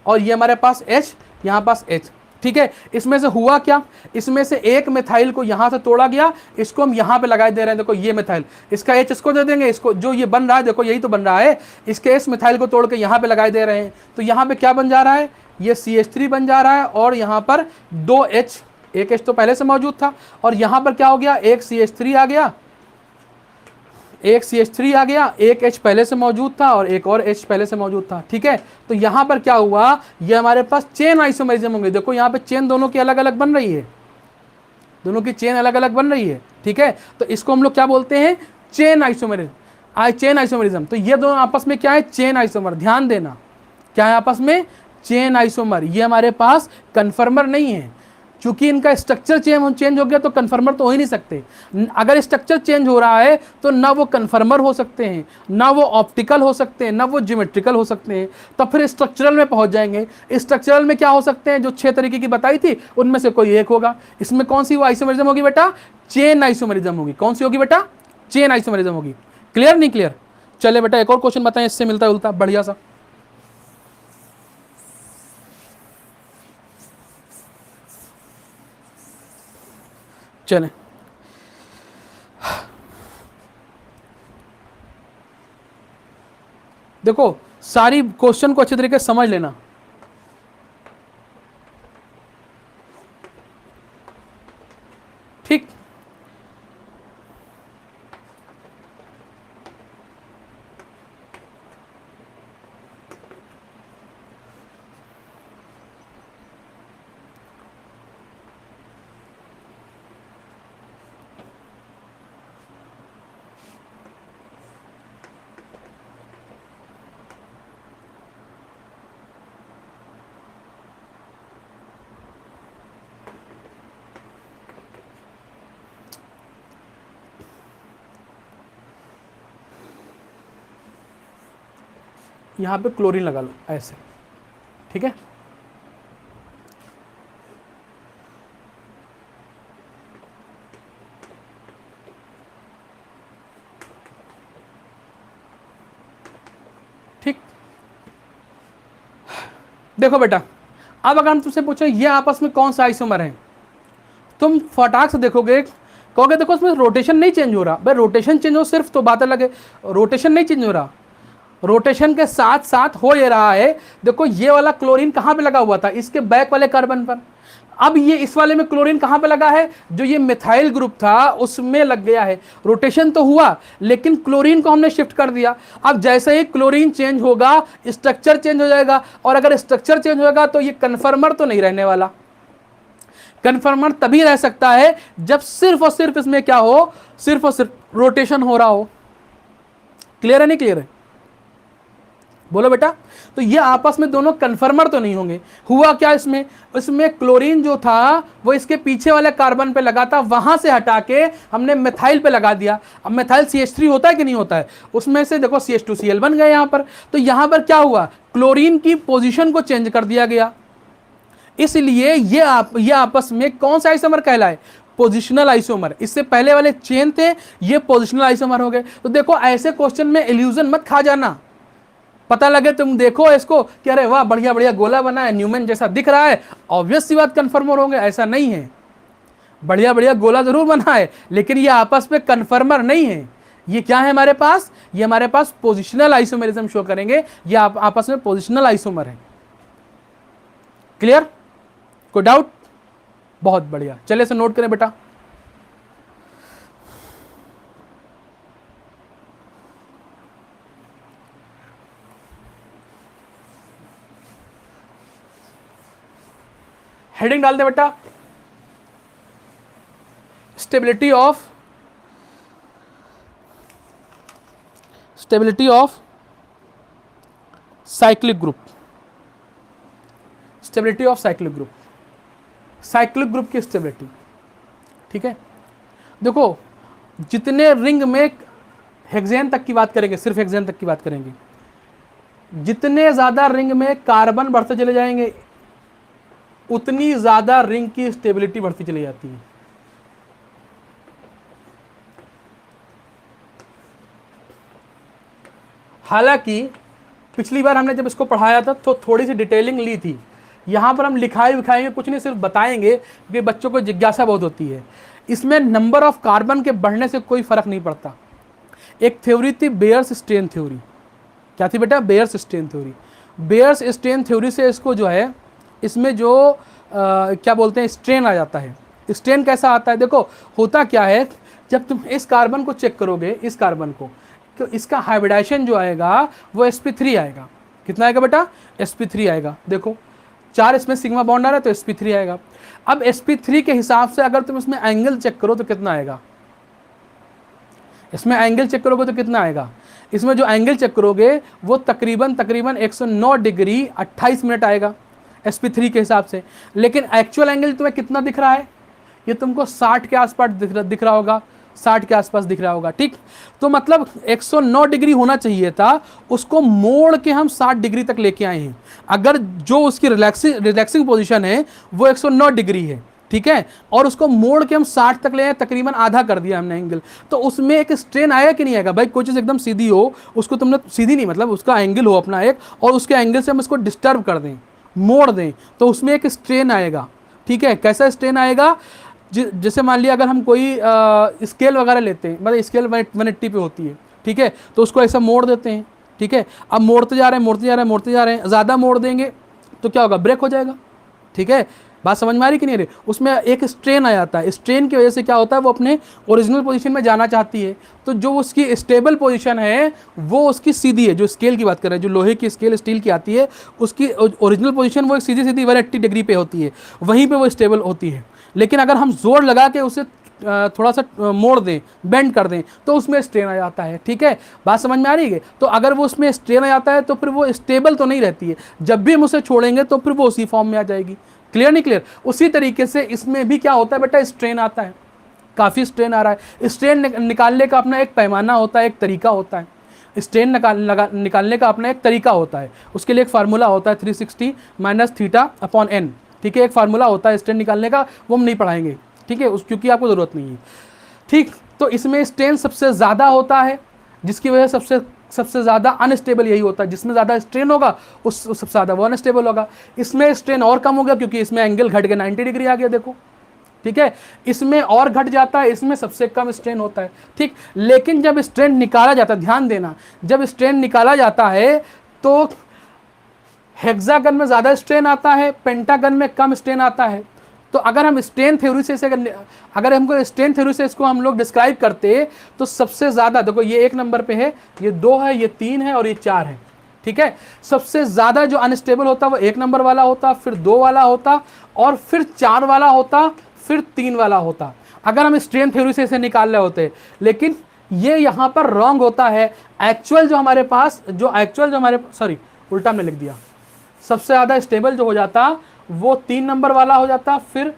और ये हमारे पास H, यहाँ पास H। ठीक है, इसमें से हुआ क्या, इसमें से एक मिथाइल को यहां से तोड़ा गया, इसको हम यहां पे लगाए दे रहे हैं, देखो ये मिथाइल, इसका H इसको दे देंगे, इसको जो ये बन रहा है देखो यही तो बन रहा है, इसके इस मिथाइल को तोड़ के यहां पे लगाए दे रहे हैं, तो यहां पे क्या बन जा रहा है, ये CH3 बन जा रहा है, और यहां पर 2H, एक H तो पहले से मौजूद था, और यहां पर क्या हो गया, एक CH3 आ गया, एक CH3 आ गया, एक H पहले से मौजूद था और एक और H पहले से मौजूद था। ठीक है, तो यहां पर क्या हुआ, ये हमारे पास चेन आइसोमेरिज्म होंगे। देखो यहां पे चेन दोनों की अलग अलग बन रही है, दोनों की चेन अलग अलग बन रही है। ठीक है, तो इसको हम लोग क्या बोलते हैं, चेन आइसोमेरिज्म। चेन आइसोमेरिज्म, तो ये दोनों आपस में क्या है, चेन आइसोमर। ध्यान देना क्या है आपस में, चेन आइसोमर। ये हमारे पास कन्फर्मर नहीं है, चूंकि इनका स्ट्रक्चर चेंज हो गया तो कन्फर्मर तो हो ही नहीं सकते। अगर स्ट्रक्चर चेंज हो रहा है तो ना वो कन्फर्मर हो सकते हैं, ना वो ऑप्टिकल हो सकते हैं, ना वो ज्योमेट्रिकल हो सकते हैं, तो फिर स्ट्रक्चरल में पहुंच जाएंगे। स्ट्रक्चरल में क्या हो सकते हैं, जो 6 तरीके की बताई थी उनमें से कोई एक होगा। इसमें कौन सी वो आइसोमेरिज्म होगी बेटा, चेन आइसोमेरिज्म होगी। कौन सी होगी बेटा, चेन आइसोमेरिज्म होगी। क्लियर नहीं क्लियर? चले बेटा एक और क्वेश्चन बताएं, इससे मिलता जुलता बढ़िया सा। चलें, देखो सारी क्वेश्चन को अच्छे तरीके से समझ लेना। ठीक, यहां पे क्लोरीन लगा लो ऐसे। ठीक है, देखो बेटा, अब अगर हम तुमसे पूछे ये आपस में कौन सा आइसोमर है, तुम फटाक से देखोगे, कहोगे देखो उसमें रोटेशन नहीं चेंज हो रहा। भाई रोटेशन चेंज हो सिर्फ तो बात अलग है, रोटेशन नहीं चेंज हो रहा। रोटेशन के साथ साथ हो ये रहा है, देखो ये वाला क्लोरीन कहां पे लगा हुआ था, इसके बैक वाले कार्बन पर। अब ये इस वाले में क्लोरीन कहां पे लगा है, जो ये मिथाइल ग्रुप था उसमें लग गया है। रोटेशन तो हुआ लेकिन क्लोरीन को हमने शिफ्ट कर दिया। अब जैसे ही क्लोरीन चेंज होगा स्ट्रक्चर चेंज हो जाएगा, और अगर स्ट्रक्चर चेंज होगा तो ये कन्फर्मर तो नहीं रहने वाला। कन्फर्मर तभी रह सकता है जब सिर्फ और सिर्फ इसमें क्या हो, सिर्फ और सिर्फ रोटेशन हो रहा हो। क्लियर है नहीं क्लियर है, बोलो बेटा। तो ये आपस में दोनों कन्फर्मर तो नहीं होंगे। हुआ क्या इसमें, इसमें क्लोरीन जो था वो इसके पीछे वाले कार्बन पे लगा था, वहां से हटा के हमने मिथाइल पे लगा दिया। अब मिथाइल CH3 होता है कि नहीं होता है, उसमें से देखो CH2Cl बन गए यहां पर। तो यहां पर क्या हुआ, क्लोरीन की पोजीशन को चेंज कर दिया गया। इसलिए ये आपस में कौन सा आइसोमर कहलाए, पोजिशनल आइसोमर। इससे पहले वाले चेन थे, ये पोजिशनल आइसोमर हो गए। तो देखो ऐसे क्वेश्चन में इल्यूजन मत खा जाना। पता लगे तुम देखो इसको कि अरे वाह बढ़िया बढ़िया गोला बना है, न्यूमैन जैसा दिख रहा है, ऑब्वियस सी बात कन्फर्मर होंगे, ऐसा नहीं है। बढ़िया बढ़िया गोला जरूर बना है लेकिन ये आपस में कन्फर्मर नहीं है। ये क्या है हमारे पास, ये हमारे पास पोजिशनल आइसोमेरिज्म शो करेंगे। ये आपस में पोजिशनल आइसोमर है। क्लियर, कोई डाउट? बहुत बढ़िया, चलिए इसे नोट करें बेटा। हेडिंग डाल दे बेटा, stability of cyclic group. Stability of cyclic group, cyclic group की स्टेबिलिटी। ठीक है, देखो जितने रिंग में हेक्सेन तक की बात करेंगे, सिर्फ हेक्सेन तक की बात करेंगे, जितने ज्यादा रिंग में कार्बन बढ़ते चले जाएंगे उतनी ज्यादा रिंग की स्टेबिलिटी बढ़ती चली जाती है। हालांकि पिछली बार हमने जब इसको पढ़ाया था तो थोड़ी सी डिटेलिंग ली थी। यहां पर हम लिखाई विखाएंगे कुछ नहीं, सिर्फ बताएंगे कि बच्चों को जिज्ञासा बहुत होती है। इसमें नंबर ऑफ कार्बन के बढ़ने से कोई फर्क नहीं पड़ता। एक थ्योरी थी बेयर्स स्ट्रेन थ्योरी। क्या थी बेटा, Bayer's strain theory. Bayer's strain theory से इसको जो है, इसमें जो क्या बोलते हैं, स्ट्रेन आ जाता है। स्ट्रेन कैसा आता है, देखो होता क्या है, जब तुम इस कार्बन को चेक करोगे, इस कार्बन को, तो इसका हाइब्रिडाइजेशन जो आएगा वो sp3 आएगा। कितना आएगा बेटा, sp3 आएगा। देखो 4 इसमें सिग्मा बॉन्ड आ रहा है तो sp3 आएगा। अब sp3 के हिसाब से अगर तुम इसमें एंगल चेक करो तो कितना आएगा, इसमें एंगल चेक करोगे तो कितना आएगा, इसमें जो एंगल चेक करोगे वो तकरीबन 109 डिग्री 28 मिनट आएगा sp3 के हिसाब से। लेकिन एक्चुअल एंगल तुम्हें कितना दिख रहा है, ये तुमको 60 के आसपास दिख रहा होगा, 60 के आसपास दिख रहा होगा। ठीक, तो मतलब 109 डिग्री होना चाहिए था, उसको मोड़ के हम 60 डिग्री तक लेके आए हैं। अगर जो उसकी रिलैक्सिंग पोजीशन है वो 109 डिग्री है, ठीक है, और उसको मोड़ के हम 60 तक ले आए, तकरीबन आधा कर दिया हमने एंगल, तो उसमें एक स्ट्रेन आएगा कि नहीं आएगा। भाई कोई चीज़ एकदम सीधी हो, उसको तुमने सीधी नहीं, मतलब उसका एंगल हो अपना एक, और उसके एंगल से हम इसको डिस्टर्ब कर दें, मोड़ दें, तो उसमें एक स्ट्रेन आएगा। ठीक है, कैसा स्ट्रेन आएगा, जैसे मान लिया अगर हम कोई स्केल वगैरह लेते हैं, मतलब स्केल 180 पे होती है, ठीक है, तो उसको ऐसा मोड़ देते हैं। ठीक है, अब मोड़ते जा रहे हैं, ज़्यादा मोड़ देंगे तो क्या होगा, ब्रेक हो जाएगा। ठीक है, बात समझ में आ रही कि नहीं रही, उसमें एक स्ट्रेन आ जाता है। स्ट्रेन की वजह से क्या होता है, वो अपने ओरिजिनल पोजीशन में जाना चाहती है, तो जो उसकी स्टेबल पोजीशन है वो उसकी सीधी है। जो स्केल की बात कर रहे हैं, जो लोहे की स्केल स्टील की आती है, उसकी ओरिजिनल पोजीशन वो एक सीधी 180 डिग्री पे होती है, वहीं पे वो स्टेबल होती है। लेकिन अगर हम जोर लगा के उसे थोड़ा सा मोड़ दें, बेंड कर दें, तो उसमें स्ट्रेन आ जाता है। ठीक है, बात समझ में आ रही है। तो अगर वो उसमें स्ट्रेन आ जाता है तो फिर वो स्टेबल तो नहीं रहती है, जब भी हम उसे छोड़ेंगे तो फिर वो उसी फॉर्म में आ जाएगी। क्लियर नहीं क्लियर? उसी तरीके से इसमें भी क्या होता है बेटा, स्ट्रेन आता है, काफ़ी स्ट्रेन आ रहा है। स्ट्रेन निकालने का अपना एक पैमाना होता है, एक तरीका होता है। स्ट्रेन निकालने का अपना एक तरीका होता है, उसके लिए एक फार्मूला होता है 360 माइनस थीटा अपॉन n। ठीक है, एक फार्मूला होता है स्ट्रेन निकालने का, वो हम नहीं पढ़ाएंगे, ठीक है, क्योंकि आपको ज़रूरत नहीं है। ठीक, तो इसमें स्ट्रेन सबसे ज़्यादा होता है, जिसकी वजह से सबसे सबसे ज़्यादा अनस्टेबल यही होता है, जिसमें ज़्यादा स्ट्रेन होगा उस सबसे ज़्यादा वो अनस्टेबल होगा। इसमें स्ट्रेन और कम हो गया क्योंकि इसमें एंगल घट के 90 डिग्री आ गया, देखो, ठीक है। इसमें और घट जाता है, इसमें सबसे कम स्ट्रेन होता है, ठीक। लेकिन जब स्ट्रेन निकाला जाता है, ध्यान देना, जब स्ट्रेन निकाला जाता है तो हेक्सागन में ज़्यादा स्ट्रेन आता है, पेंटागन में कम स्ट्रेन आता है। तो अगर हम स्ट्रेन थ्योरी से अगर हमको स्ट्रेन थ्योरी से इसको हम लोग डिस्क्राइब करते तो सबसे ज़्यादा, देखो ये 1 नंबर पे है, ये 2 है, ये 3 है और ये 4 है, ठीक है। सबसे ज़्यादा जो अनस्टेबल होता वो 1 नंबर वाला होता, फिर 2 वाला होता और फिर 4 वाला होता, फिर 3 वाला होता, अगर हम स्ट्रेन थ्योरी से इसे निकाल रहे होते। लेकिन ये यहाँ पर रॉन्ग होता है। एक्चुअल जो हमारे पास सॉरी उल्टा में लिख दिया, सबसे ज़्यादा स्टेबल जो हो जाता वो 3 नंबर वाला हो जाता, फिर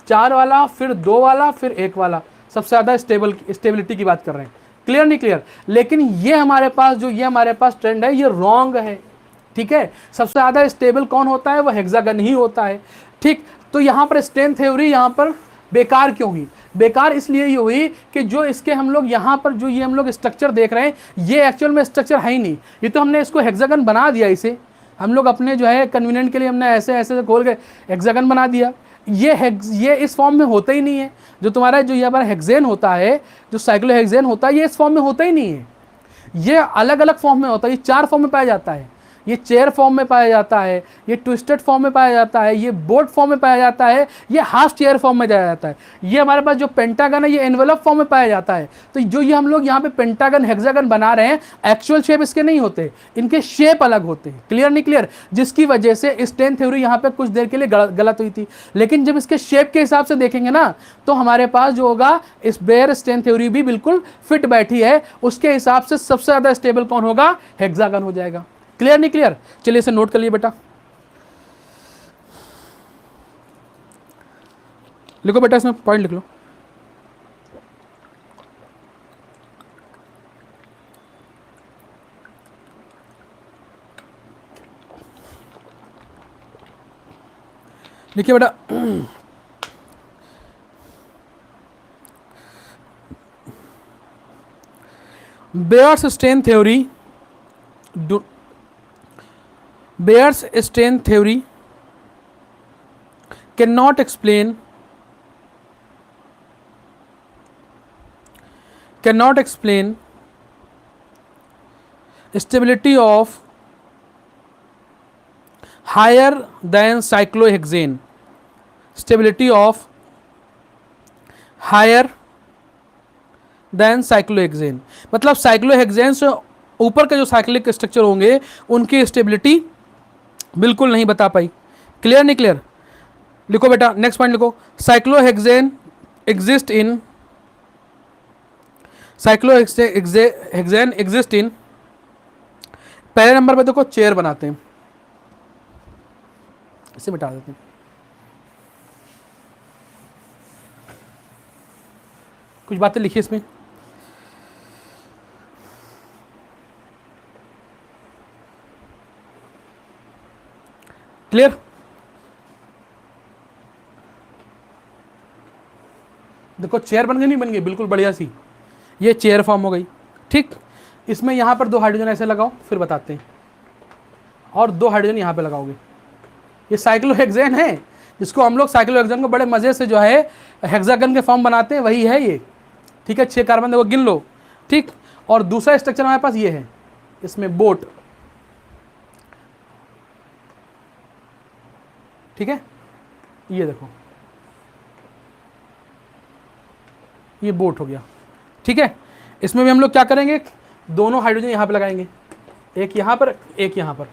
4 वाला, फिर 2 वाला, फिर 1 वाला, सबसे ज़्यादा स्टेबिलिटी की बात कर रहे हैं। क्लियर नहीं क्लियर? लेकिन ये हमारे पास ट्रेंड है, ये रॉन्ग है, ठीक है। सबसे ज़्यादा स्टेबल कौन होता है? वो हेक्सागन ही होता है, ठीक। तो यहाँ पर स्ट्रेन थ्योरी यहाँ पर बेकार क्यों हुई? बेकार इसलिए ही हुई कि जो इसके हम लोग यहाँ पर जो ये हम लोग स्ट्रक्चर देख रहे हैं, ये एक्चुअल में स्ट्रक्चर है ही नहीं। ये तो हमने इसको हेक्सागन बना दिया, इसे हम लोग अपने जो है कन्वीनियंट के लिए हमने ऐसे ऐसे खोल के हेक्सागन बना दिया। ये इस फॉर्म में होता ही नहीं है। जो तुम्हारा जो यहाँ पर हेक्सेन होता है, जो साइक्लोहेक्सेन होता है, ये इस फॉर्म में होता ही नहीं है। ये अलग अलग फॉर्म में होता है। ये 4 फॉर्म में पाया जाता है। ये चेयर फॉर्म में पाया जाता है, ये ट्विस्टेड फॉर्म में पाया जाता है, ये बोट फॉर्म में पाया जाता है, ये हाफ चेयर फॉर्म में जाया जाता है। ये हमारे पास जो पेंटागन है, ये एनवेलप फॉर्म में पाया जाता है। तो जो ये हम लोग यहाँ पे पेंटागन हेक्सागन बना रहे हैं, एक्चुअल शेप इसके नहीं होते, इनके शेप अलग होते हैं। क्लियर नहीं क्लियर? जिसकी वजह से स्ट्रेन थ्योरी यहाँ पे कुछ देर के लिए गलत हुई थी। लेकिन जब इसके शेप के हिसाब से देखेंगे ना, तो हमारे पास जो होगा इस बेयर स्ट्रेन थ्योरी भी बिल्कुल फिट बैठी है। उसके हिसाब से सबसे ज़्यादा स्टेबल कौन होगा? हेक्सागन हो जाएगा। क्लियर नहीं क्लियर? चलिए इसे नोट कर लिए बेटा, लिखो बेटा, इसमें पॉइंट लिख लो। लिखिए बेटा, Bayer's strain theory Bayer's strain theory cannot explain stability of higher than cyclohexane. Stability of higher than cyclohexane, मतलब साइक्लोहेक्सेन से ऊपर के जो साइक्लिक स्ट्रक्चर होंगे उनकी स्टेबिलिटी बिल्कुल नहीं बता पाई। क्लियर नहीं क्लियर? लिखो बेटा, नेक्स्ट पॉइंट लिखो, साइक्लोहेक्सेन एग्जिस्ट इन पहले नंबर पे देखो चेयर बनाते हैं, इसे मिटा देते हैं। कुछ बातें लिखिए इसमें। क्लियर? देखो चेयर बन गई, नहीं बन गई? बिल्कुल बढ़िया सी ये चेयर फॉर्म हो गई, ठीक। इसमें यहां पर 2 हाइड्रोजन ऐसे लगाओ, फिर बताते हैं, और 2 हाइड्रोजन यहां पे लगाओगे। ये साइक्लोहेक्सेन है, जिसको हम लोग साइक्लोहेक्सेन को बड़े मजे से जो है हेक्सागन के फॉर्म बनाते हैं, वही है ये, ठीक है। 6 कार्बन देखो, गिन लो, ठीक। और दूसरा स्ट्रक्चर हमारे पास ये है, इसमें बोट, ठीक है। ये देखो, ये बोट हो गया, ठीक है। इसमें भी हम लोग क्या करेंगे, दोनों हाइड्रोजन यहां पे लगाएंगे, एक यहां पर, एक यहां पर।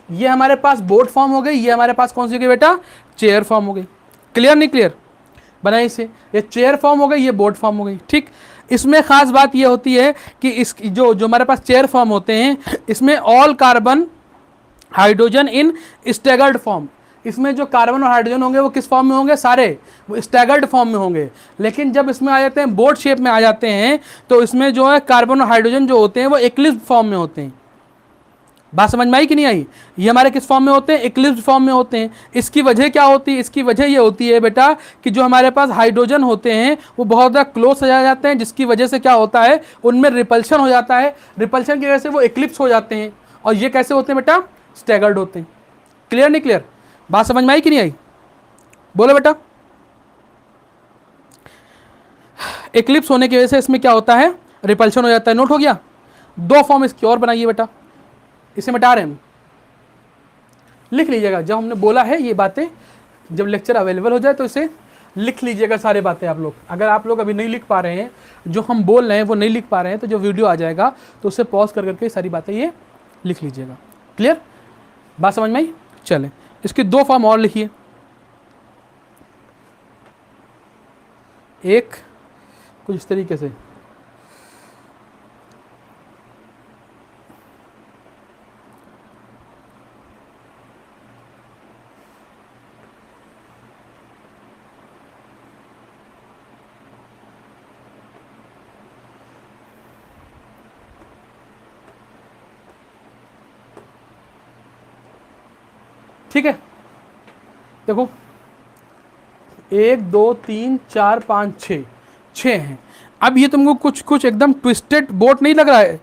ये हमारे पास बोट फॉर्म हो गई, ये हमारे पास कौन सी हो गई बेटा? चेयर फॉर्म हो गई। क्लियर नहीं क्लियर? बनाइए इसे, ये चेयर फॉर्म हो गई, ये बोट फॉर्म हो गई, ठीक। इसमें खास बात ये होती है कि इस जो हमारे पास चेयर फॉर्म होते हैं, इसमें all carbon hydrogen in staggered form. इसमें जो कार्बन और हाइड्रोजन होंगे वो किस फॉर्म में होंगे? सारे वो स्टैगर्ड फॉर्म में होंगे। लेकिन जब इसमें आ जाते हैं, बोट शेप में आ जाते हैं, तो इसमें जो है कार्बन और हाइड्रोजन जो होते हैं वो एक्लिप्स फॉर्म में होते हैं। बात समझ में आई कि नहीं आई? ये हमारे किस फॉर्म में होते हैं? इक्लिप्स फॉर्म में होते हैं। इसकी वजह क्या होती है? इसकी वजह ये होती है बेटा कि जो हमारे पास हाइड्रोजन होते हैं वो बहुत ज़्यादा क्लोज हो जाते हैं, जिसकी वजह से क्या होता है, उनमें रिपल्शन हो जाता है। रिपल्शन की वजह से वो इक्लिप्स हो जाते हैं। और ये कैसे होते हैं बेटा? स्टैगर्ड होते हैं। क्लियर नहीं क्लियर? बात समझ में आई कि नहीं आई? बोलो बेटा। इक्लिप्स होने की वजह से इसमें क्या होता है? रिपल्शन हो जाता है। नोट हो गया? दो फॉर्म इसकी और बनाइए बेटा, इसे मिटा रहे हैं हम, लिख लीजिएगा। जब हमने बोला है ये बातें, जब लेक्चर अवेलेबल हो जाए तो इसे लिख लीजिएगा सारी बातें आप लोग। अगर आप लोग अभी नहीं लिख पा रहे हैं, जो हम बोल रहे हैं वो नहीं लिख पा रहे हैं, तो जो वीडियो आ जाएगा तो उसे पॉज कर करके सारी बातें ये लिख लीजिएगा। क्लियर? बात समझ में आई? चलें, इसकी दो फॉर्म और लिखिए। एक कुछ इस तरीके से, ठीक है? देखो, 1 2 3 4 5 6, 6 हैं। अब ये तुमको कुछ कुछ एकदम ट्विस्टेड बोट नहीं लग रहा है?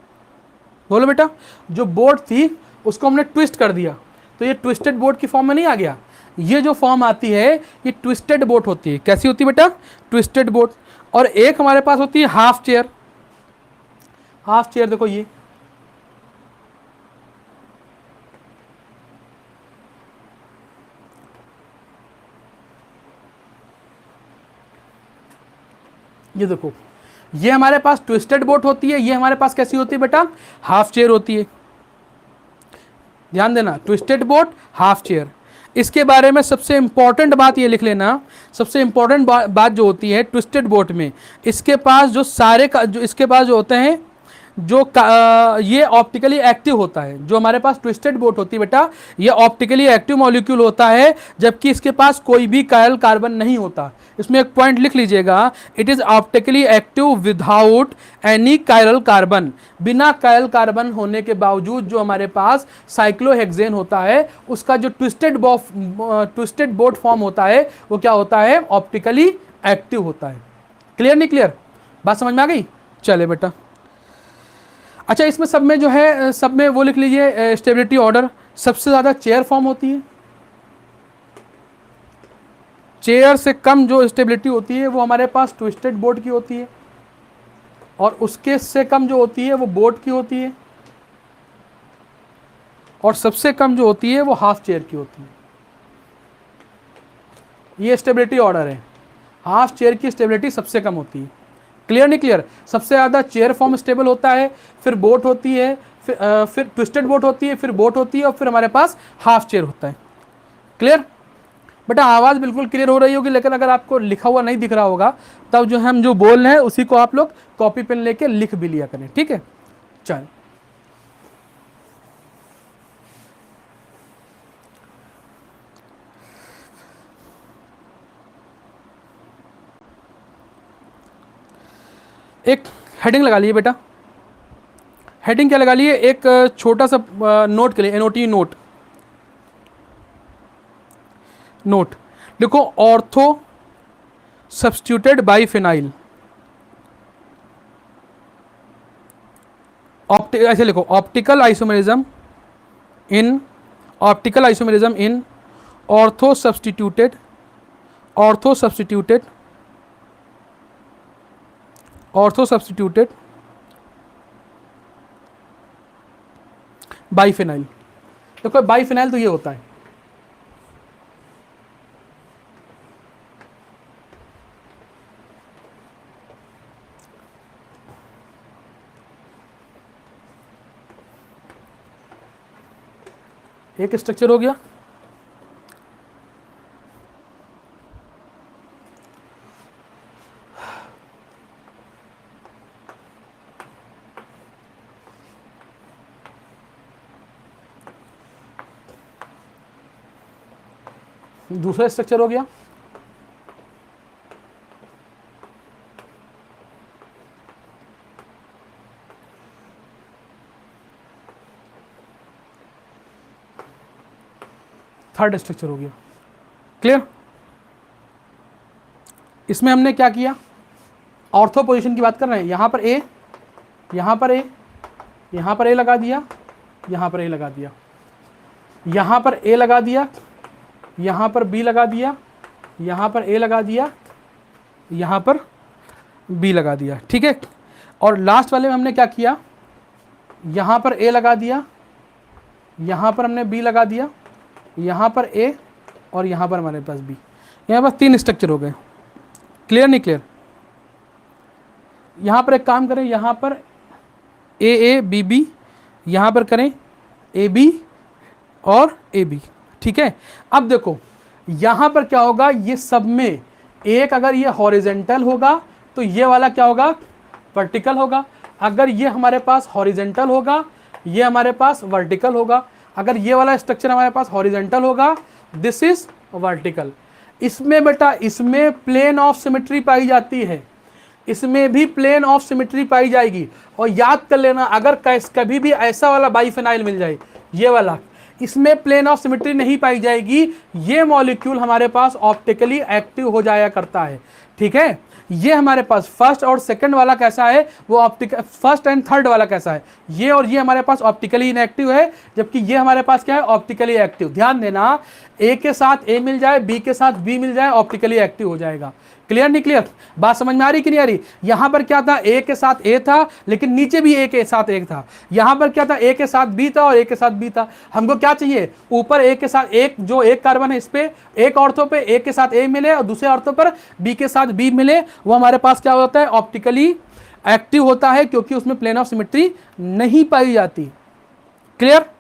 बोलो बेटा। जो बोट थी उसको हमने ट्विस्ट कर दिया, तो ये ट्विस्टेड बोट की फॉर्म में नहीं आ गया? ये जो फॉर्म आती है ये ट्विस्टेड बोट होती है। कैसी होती है बेटा? Twisted boat. और एक हमारे पास होती है हाफ चेयर। हाफ चेयर देखो, ये देखो, ये हमारे पास ट्विस्टेड बोट होती है। ये हमारे पास कैसी होती है बेटा? हाफ चेयर होती है। ध्यान देना, ट्विस्टेड बोट, हाफ चेयर। इसके बारे में सबसे इंपॉर्टेंट बात ये लिख लेना, सबसे इंपॉर्टेंट बात जो होती है ट्विस्टेड बोट में, इसके पास जो सारे का जो इसके पास जो होते हैं, ये ऑप्टिकली एक्टिव होता है। जो हमारे पास ट्विस्टेड बोट होती है बेटा, ये ऑप्टिकली एक्टिव मॉलिक्यूल होता है, जबकि इसके पास कोई भी कायरल कार्बन नहीं होता। इसमें एक पॉइंट लिख लीजिएगा, it is optically active without any chiral carbon. बिना कायरल कार्बन होने के बावजूद जो हमारे पास साइक्लोहेक्सेन होता है, उसका जो ट्विस्टेड बोट फॉर्म होता है वो क्या होता है? ऑप्टिकली एक्टिव होता है। क्लियर नहीं क्लियर? बात समझ में आ गई? चले बेटा। अच्छा, इसमें सब में जो है, सब में वो लिख लीजिए, स्टेबिलिटी ऑर्डर सबसे ज़्यादा चेयर फॉर्म होती है। चेयर से कम जो स्टेबिलिटी होती है वो हमारे पास ट्विस्टेड बोट की होती है, और उसके से कम जो होती है वो बोट की होती है, और सबसे कम जो होती है वो हाफ चेयर की होती है। ये स्टेबिलिटी ऑर्डर है। हाफ चेयर की स्टेबिलिटी सबसे कम होती है। क्लियर नहीं क्लियर? सबसे ज़्यादा चेयर फॉर्म स्टेबल होता है, फिर बोट होती है, फिर ट्विस्टेड बोट होती है, फिर बोट होती है, और फिर हमारे पास हाफ चेयर होता है। क्लियर? बेटा आवाज़ बिल्कुल क्लियर हो रही होगी, लेकिन अगर आपको लिखा हुआ नहीं दिख रहा होगा तब जो हम जो बोल रहे हैं उसी को आप लोग कॉपी पेन लेके लिख भी लिया करें। ठीक है? चल, एक हेडिंग लगा लिए बेटा। हेडिंग क्या लगा लिए? एक छोटा सा नोट के लिए, एनओटी नोट। नोट लिखो, ऑर्थो सब्स्टिट्यूटेड बाई फिनाइल। ऐसे लिखो, optical isomerism in, optical isomerism in ortho substituted, ortho substituted, ortho substituted biphenyl. देखो बाईफिनाइल तो ये होता है, एक स्ट्रक्चर हो गया। दूसरा स्ट्रक्चर हो गया। थर्ड स्ट्रक्चर हो गया। क्लियर? इसमें हमने क्या किया, ऑर्थो पोजीशन की बात कर रहे हैं, यहां पर ए, यहां पर ए, यहां पर ए लगा दिया, यहां पर ए लगा दिया, यहां पर ए लगा दिया, यहां पर बी लगा दिया, यहां पर ए लगा दिया, यहां पर बी लगा दिया। ठीक है, और लास्ट वाले में हमने क्या किया, यहां पर ए लगा दिया, यहां पर हमने बी लगा दिया, यहां पर ए, और यहां पर हमारे पास बी। यहां पर 3 स्ट्रक्चर हो गए। क्लियर नहीं क्लियर? यहां पर एक काम करें, यहां पर ए ए बी बी, यहां पर करें ए बी और ए बी। ठीक है, अब देखो यहां पर क्या होगा, ये सब में एक, अगर ये हॉरिजेंटल होगा तो ये वाला क्या होगा, वर्टिकल होगा। अगर ये हमारे पास हॉरिजेंटल होगा, ये हमारे पास वर्टिकल होगा। अगर ये वाला स्ट्रक्चर हमारे पास हॉरिजेंटल होगा, दिस इज वर्टिकल। इसमें बेटा, इसमें प्लेन ऑफ सिमेट्री पाई जाती है, इसमें भी प्लेन ऑफ सिमेट्री पाई जाएगी। और याद कर लेना, अगर कभी भी ऐसा वाला बाइफेनाइल मिल जाए, ये वाला, इसमें प्लेन ऑफ सिमेट्री नहीं पाई जाएगी, ये मॉलिक्यूल हमारे पास ऑप्टिकली एक्टिव हो जाया करता है। ठीक है, ये हमारे पास फर्स्ट और सेकंड वाला कैसा है, वो ऑप्टिकल, फर्स्ट एंड थर्ड वाला कैसा है, ये और ये हमारे पास ऑप्टिकली इनएक्टिव है, जबकि ये हमारे पास क्या है, ऑप्टिकली एक्टिव। ध्यान देना, ए के साथ ए मिल जाए, बी के साथ बी मिल जाए, ऑप्टिकली एक्टिव हो जाएगा। क्लियर नहीं क्लियर? बात समझ में आ रही कि नहीं आ रही? यहां पर क्या था, ए के साथ ए था, लेकिन नीचे भी ए के साथ एक था। यहां पर क्या था, ए के साथ बी था और ए के साथ बी था। हमको क्या चाहिए, ऊपर ए के साथ एक, जो एक कार्बन है इस पे, एक ऑर्थो पे ए के साथ ए मिले और दूसरे ऑर्थो पर बी के साथ बी मिले, वो हमारे पास क्या होता है, ऑप्टिकली एक्टिव होता है, क्योंकि उसमें प्लेन ऑफ सिमेट्री नहीं पाई जाती। क्लियर?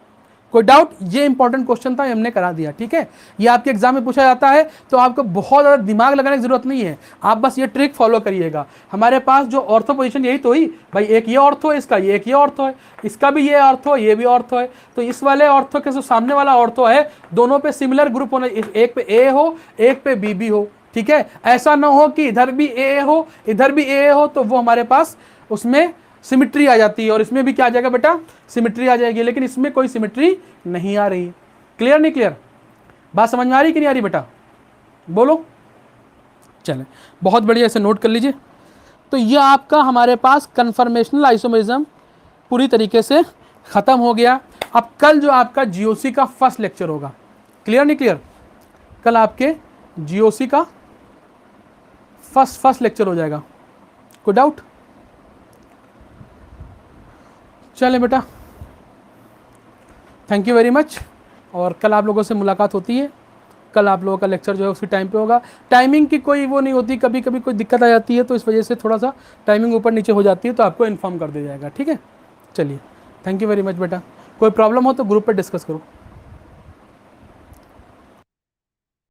कोई डाउट? ये इंपॉर्टेंट क्वेश्चन था, हमने करा दिया। ठीक है, ये आपके एग्जाम में पूछा जाता है, तो आपको बहुत ज़्यादा दिमाग लगाने की जरूरत नहीं है, आप बस ये ट्रिक फॉलो करिएगा। हमारे पास जो ऑर्थो पोजीशन यही तो हुई भाई, एक ये ऑर्थो है इसका, ये एक ये ऑर्थो है, इसका भी ये ऑर्थो है, ये भी ऑर्थो है। तो इस वाले ऑर्थो के जो सामने वाला ऑर्थो है, दोनों पे सिमिलर ग्रुप होना, एक पे ए हो, एक पे बी बी हो। ठीक है, ऐसा ना हो कि इधर भी ए हो, इधर भी ए हो, तो वो हमारे पास उसमें सिमेट्री आ जाती है, और इसमें भी क्या आ जाएगा बेटा, सिमेट्री आ जाएगी, लेकिन इसमें कोई सिमेट्री नहीं आ रही। क्लियर नहीं क्लियर? बात समझ में आ रही कि नहीं आ रही बेटा? बोलो। चले, बहुत बढ़िया, इसे नोट कर लीजिए। तो ये आपका हमारे पास कन्फर्मेशनल आइसोमेरिज्म पूरी तरीके से खत्म हो गया। अब कल जो आपका जीओसी का फर्स्ट लेक्चर होगा, क्लियर नहीं क्लियर? कल आपके जीओसी का फर्स्ट लेक्चर हो जाएगा। कोई डाउट? चले बेटा, थैंक यू वेरी मच। और कल आप लोगों से मुलाकात होती है। कल आप लोगों का लेक्चर जो है उसी टाइम पे होगा। टाइमिंग की कोई वो नहीं होती, कभी कभी कोई दिक्कत आ जाती है, तो इस वजह से थोड़ा सा टाइमिंग ऊपर नीचे हो जाती है, तो आपको इन्फॉर्म कर दिया जाएगा। ठीक है, चलिए, थैंक यू वेरी मच बेटा। कोई प्रॉब्लम हो तो ग्रुप पे डिस्कस करो।